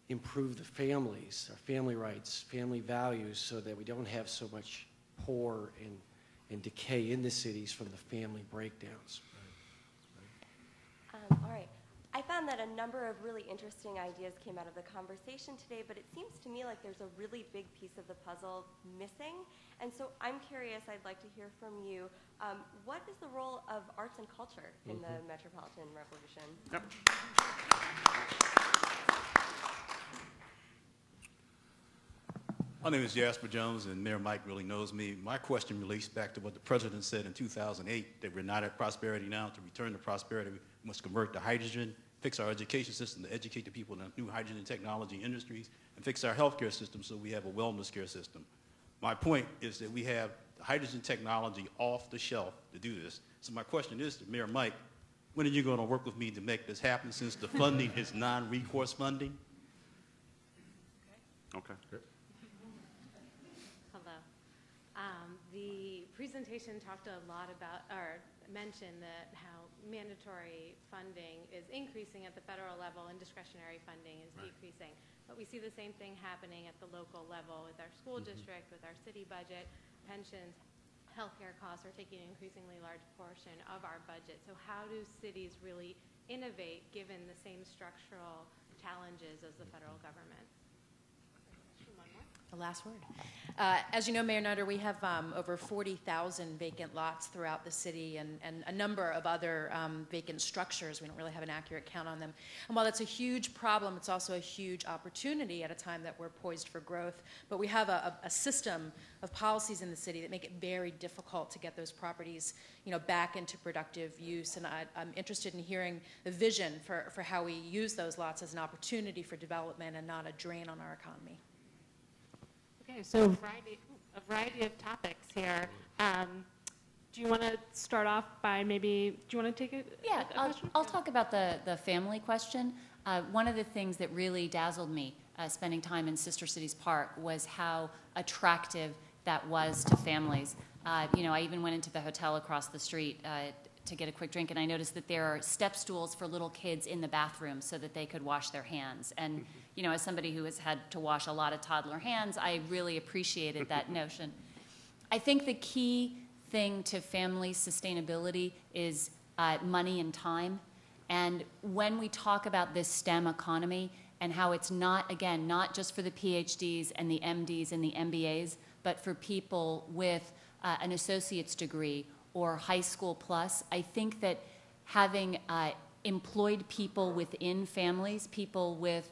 Speaker 17: improve the families, our family rights, family values, so that we don't have so much poor and decay in the cities from the family breakdowns?
Speaker 18: All right. I found that a number of really interesting ideas came out of the conversation today, but it seems to me like there's a really big piece of the puzzle missing. And so I'm curious, I'd like to hear from you, what is the role of arts and culture in the Metropolitan Revolution?
Speaker 8: Yep.
Speaker 19: My name is Jasper Jones, and Mayor Mike really knows me. My question relates back to what the President said in 2008, that we're not at prosperity now. To return to prosperity, we must convert to hydrogen, fix our education system to educate the people in the new hydrogen technology industries, and fix our healthcare system so we have a wellness care system. My point is that we have the hydrogen technology off the shelf to do this. So my question is to Mayor Mike, when are you going to work with me to make this happen, since the funding is non-recourse funding?
Speaker 8: Okay. Good.
Speaker 2: Hello. The presentation talked a lot about, or mentioned that how mandatory funding is increasing at the federal level and discretionary funding is decreasing. But we see the same thing happening at the local level with our school district, with our city budget, pensions, healthcare costs are taking an increasingly large portion of our budget. So how do cities really innovate given the same structural challenges as the federal government?
Speaker 20: The last word. As you know, Mayor Nutter, we have over 40,000 vacant lots throughout the city and a number of other vacant structures. We don't really have an accurate count on them. And while that's a huge problem, it's also a huge opportunity at a time that we're poised for growth. But we have a system of policies in the city that make it very difficult to get those properties, back into productive use. And I'm interested in hearing the vision for how we use those lots as an opportunity for development and not a drain on our economy.
Speaker 2: Okay, so a variety of topics here. Do you want to start off by maybe, do you want to take it?
Speaker 10: Yeah, I'll talk about the family question. One of the things that really dazzled me spending time in Sister Cities Park was how attractive that was to families. I even went into the hotel across the street to get a quick drink, and I noticed that there are step stools for little kids in the bathroom so that they could wash their hands. And as somebody who has had to wash a lot of toddler hands, I really appreciated that notion. I think the key thing to family sustainability is money and time. And when we talk about this STEM economy and how it's not just for the PhDs and the MDs and the MBAs, but for people with an associate's degree or high school plus, I think that having employed people within families, people with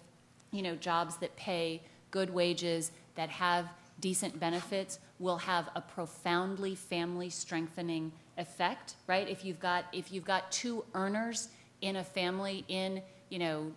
Speaker 10: jobs that pay good wages, that have decent benefits, will have a profoundly family strengthening effect, right? If you've got two earners in a family in $50,000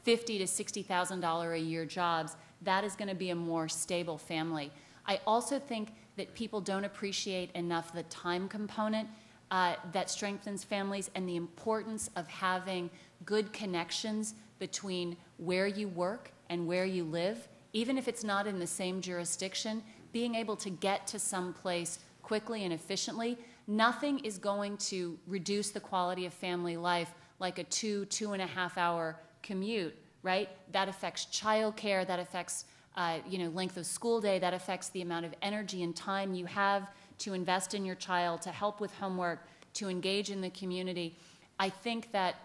Speaker 10: to $60,000 a year jobs, that is going to be a more stable family. I also think that people don't appreciate enough the time component that strengthens families and the importance of having good connections between where you work and where you live, even if it's not in the same jurisdiction, being able to get to some place quickly and efficiently. Nothing is going to reduce the quality of family life like a 2.5 hour commute, right? That affects childcare, that affects length of school day, that affects the amount of energy and time you have to invest in your child, to help with homework, to engage in the community. I think that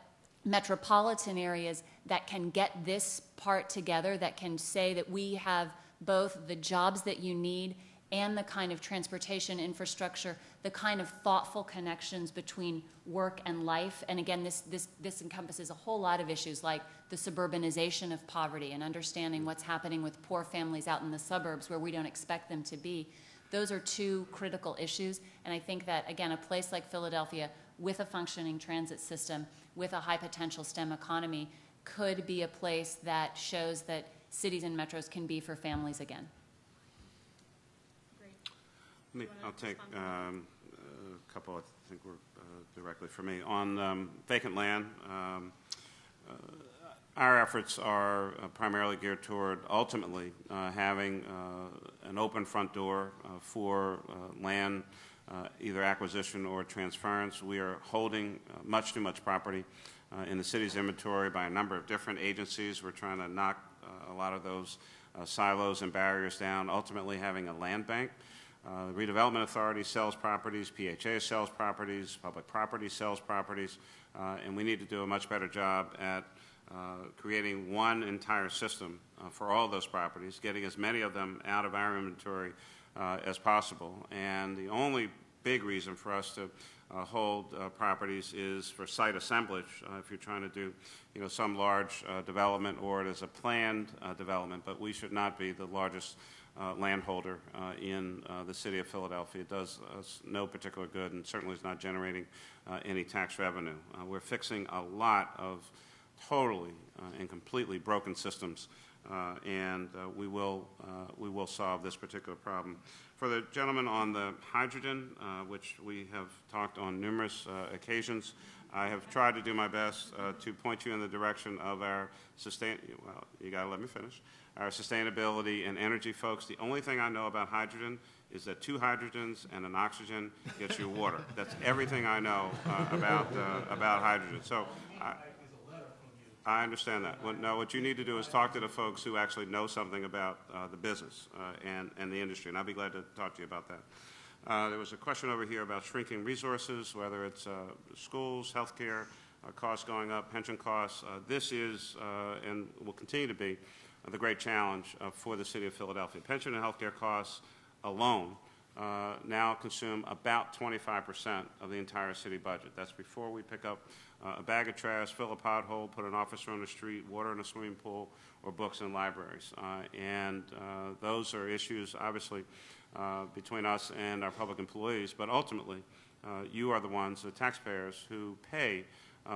Speaker 10: metropolitan areas that can get this part together, that can say that we have both the jobs that you need and the kind of transportation infrastructure, the kind of thoughtful connections between work and life. And again, this encompasses a whole lot of issues like the suburbanization of poverty and understanding what's happening with poor families out in the suburbs where we don't expect them to be. Those are two critical issues. And I think that, again, a place like Philadelphia with a functioning transit system, with a high potential STEM economy, could be a place that shows that cities and metros can be for families again.
Speaker 8: I'll take a couple, I think were directly for me. On vacant land, our efforts are primarily geared toward ultimately having an open front door for land, either acquisition or transference. We are holding much too much property in the city's inventory by a number of different agencies. We're trying to knock a lot of those silos and barriers down, ultimately having a land bank The Redevelopment Authority sells properties, PHA sells properties, public property sells properties, and we need to do a much better job at creating one entire system for all those properties, getting as many of them out of our inventory as possible. And the only big reason for us to hold properties is for site assemblage, if you're trying to do some large development or it is a planned development, but we should not be the largest landholder in the city of Philadelphia. It does us no particular good and certainly is not generating any tax revenue. We're fixing a lot of totally and completely broken systems, and we will solve this particular problem. For the gentleman on the hydrogen, which we have talked on numerous occasions, I have tried to do my best to point you in the direction of our well, you got to let me finish. Our sustainability and energy folks. The only thing I know about hydrogen is that 2 hydrogens and an oxygen gets you water. That's everything I know about hydrogen. So I understand that. No, what you need to do is talk to the folks who actually know something about the business and the industry, and I'll be glad to talk to you about that. There was a question over here about shrinking resources, whether it's schools, healthcare, costs going up, pension costs. This is and will continue to be the great challenge for the city of Philadelphia. Pension and healthcare costs alone now consume about 25% of the entire city budget. That's before we pick up a bag of trash, fill a pothole, put an officer on the street, water in a swimming pool, or books in libraries. And those are issues, obviously, between us and our public employees, but ultimately, you are the ones, the taxpayers, who pay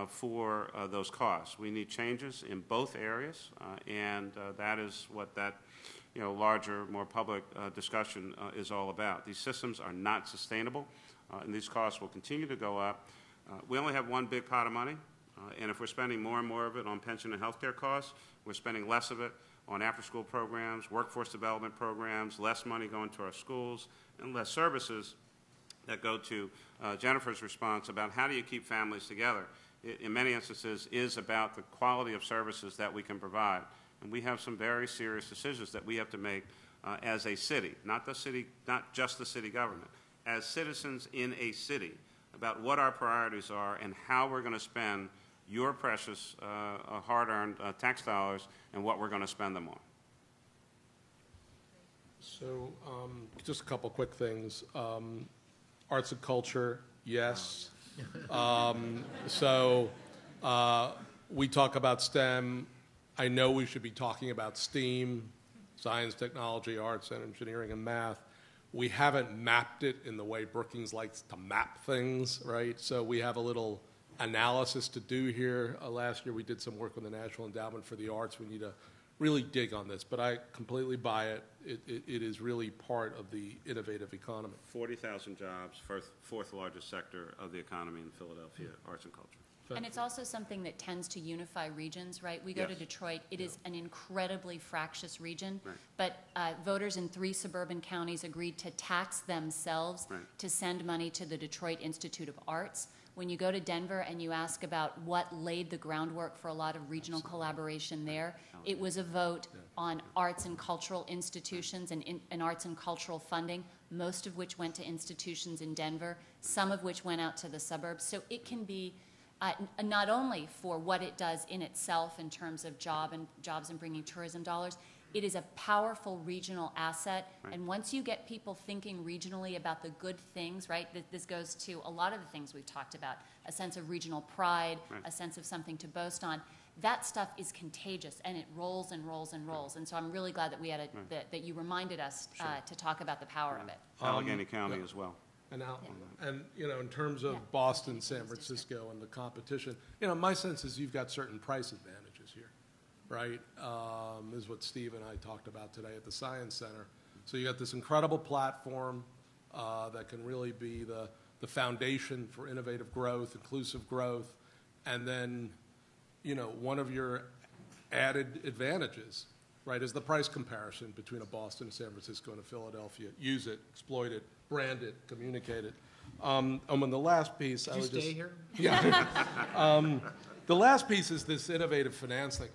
Speaker 8: for those costs. We need changes in both areas, and that is what that larger, more public discussion is all about. These systems are not sustainable, and these costs will continue to go up. We only have one big pot of money, and if we're spending more and more of it on pension and health care costs, we're spending less of it on after-school programs, workforce development programs, less money going to our schools, and less services that go to Jennifer's response about how do you keep families together. In many instances, is about the quality of services that we can provide. And we have some very serious decisions that we have to make as a city, not just the city government, as citizens in a city, about what our priorities are and how we're going to spend your precious hard-earned tax dollars and what we're going to spend them on.
Speaker 4: So just a couple quick things. Arts and culture, yes. We talk about STEM. I know we should be talking about STEAM, science, technology, arts, and engineering, and math. We haven't mapped it in the way Brookings likes to map things, right? So we have a little analysis to do here. Last year we did some work with the National Endowment for the Arts. We need to really dig on this, but I completely buy it. It is really part of the innovative economy.
Speaker 8: 40,000 jobs, fourth largest sector of the economy in Philadelphia, arts and culture.
Speaker 10: And it's also something that tends to unify regions, right? We go to Detroit. It is an incredibly fractious region, but voters in 3 suburban counties agreed to tax themselves to send money to the Detroit Institute of Arts. When you go to Denver and you ask about what laid the groundwork for a lot of regional collaboration there, it was a vote on arts and cultural institutions and arts and cultural funding, most of which went to institutions in Denver, some of which went out to the suburbs. So it can be not only for what it does in itself in terms of jobs and bringing tourism dollars, it is a powerful regional asset. And once you get people thinking regionally about the good things, right, this goes to a lot of the things we've talked about, a sense of regional pride, a sense of something to boast on. That stuff is contagious, and it rolls and rolls and rolls. And so I'm really glad that we had that you reminded us to talk about the power of it.
Speaker 8: Allegheny County as well.
Speaker 4: And in terms of Boston, San Francisco, and the competition, my sense is you've got certain price advantages here, right? This is what Steve and I talked about today at the Science Center. So you got this incredible platform that can really be the foundation for innovative growth, inclusive growth, and then, one of your added advantages, right, is the price comparison between a Boston, San Francisco, and a Philadelphia. Use it, exploit it, brand it, communicate it. And when the last piece,
Speaker 9: Did you stay here?
Speaker 4: Yeah. The last piece is this innovative finance thing.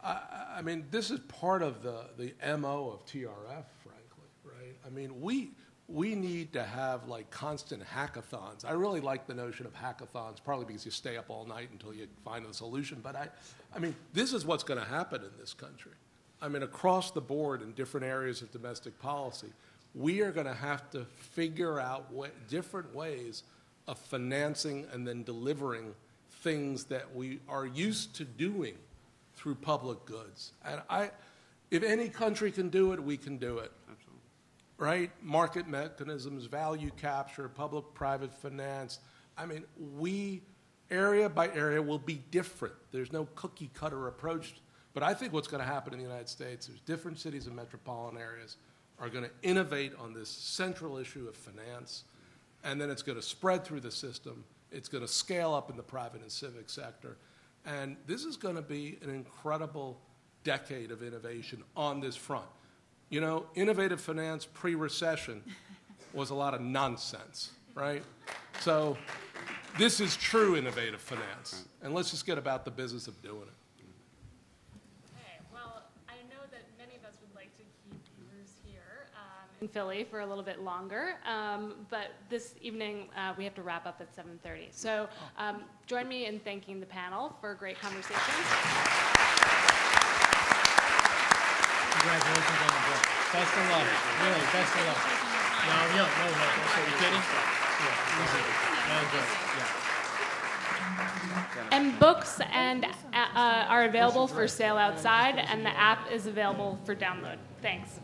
Speaker 4: I mean, this is part of the MO of TRF, frankly, right? I mean, we need to have like constant hackathons. I really like the notion of hackathons, partly because you stay up all night until you find a solution. But I mean, this is what's going to happen in this country. I mean, across the board in different areas of domestic policy, we are going to have to figure out different ways of financing and then delivering things that we are used to doing through public goods. And if any country can do it, we can do it.
Speaker 8: Absolutely.
Speaker 4: Right? Market mechanisms, value capture, public-private finance. I mean, area by area, will be different. There's no cookie-cutter approach. But I think what's going to happen in the United States is different cities and metropolitan areas are going to innovate on this central issue of finance, and then it's going to spread through the system. It's going to scale up in the private and civic sector. And this is going to be an incredible decade of innovation on this front. You know, innovative finance pre-recession was a lot of nonsense, right? So this is true innovative finance. And let's just get about the business of doing it.
Speaker 2: In Philly for a little bit longer, but this evening we have to wrap up at 7:30. So join me in thanking the panel for a great conversation.
Speaker 9: Congratulations on the book. Best of luck. Really, best of luck. No. Are you kidding? Yeah, easy. No joke. Yeah.
Speaker 2: And books are available for sale outside, and the app is available for download. Thanks.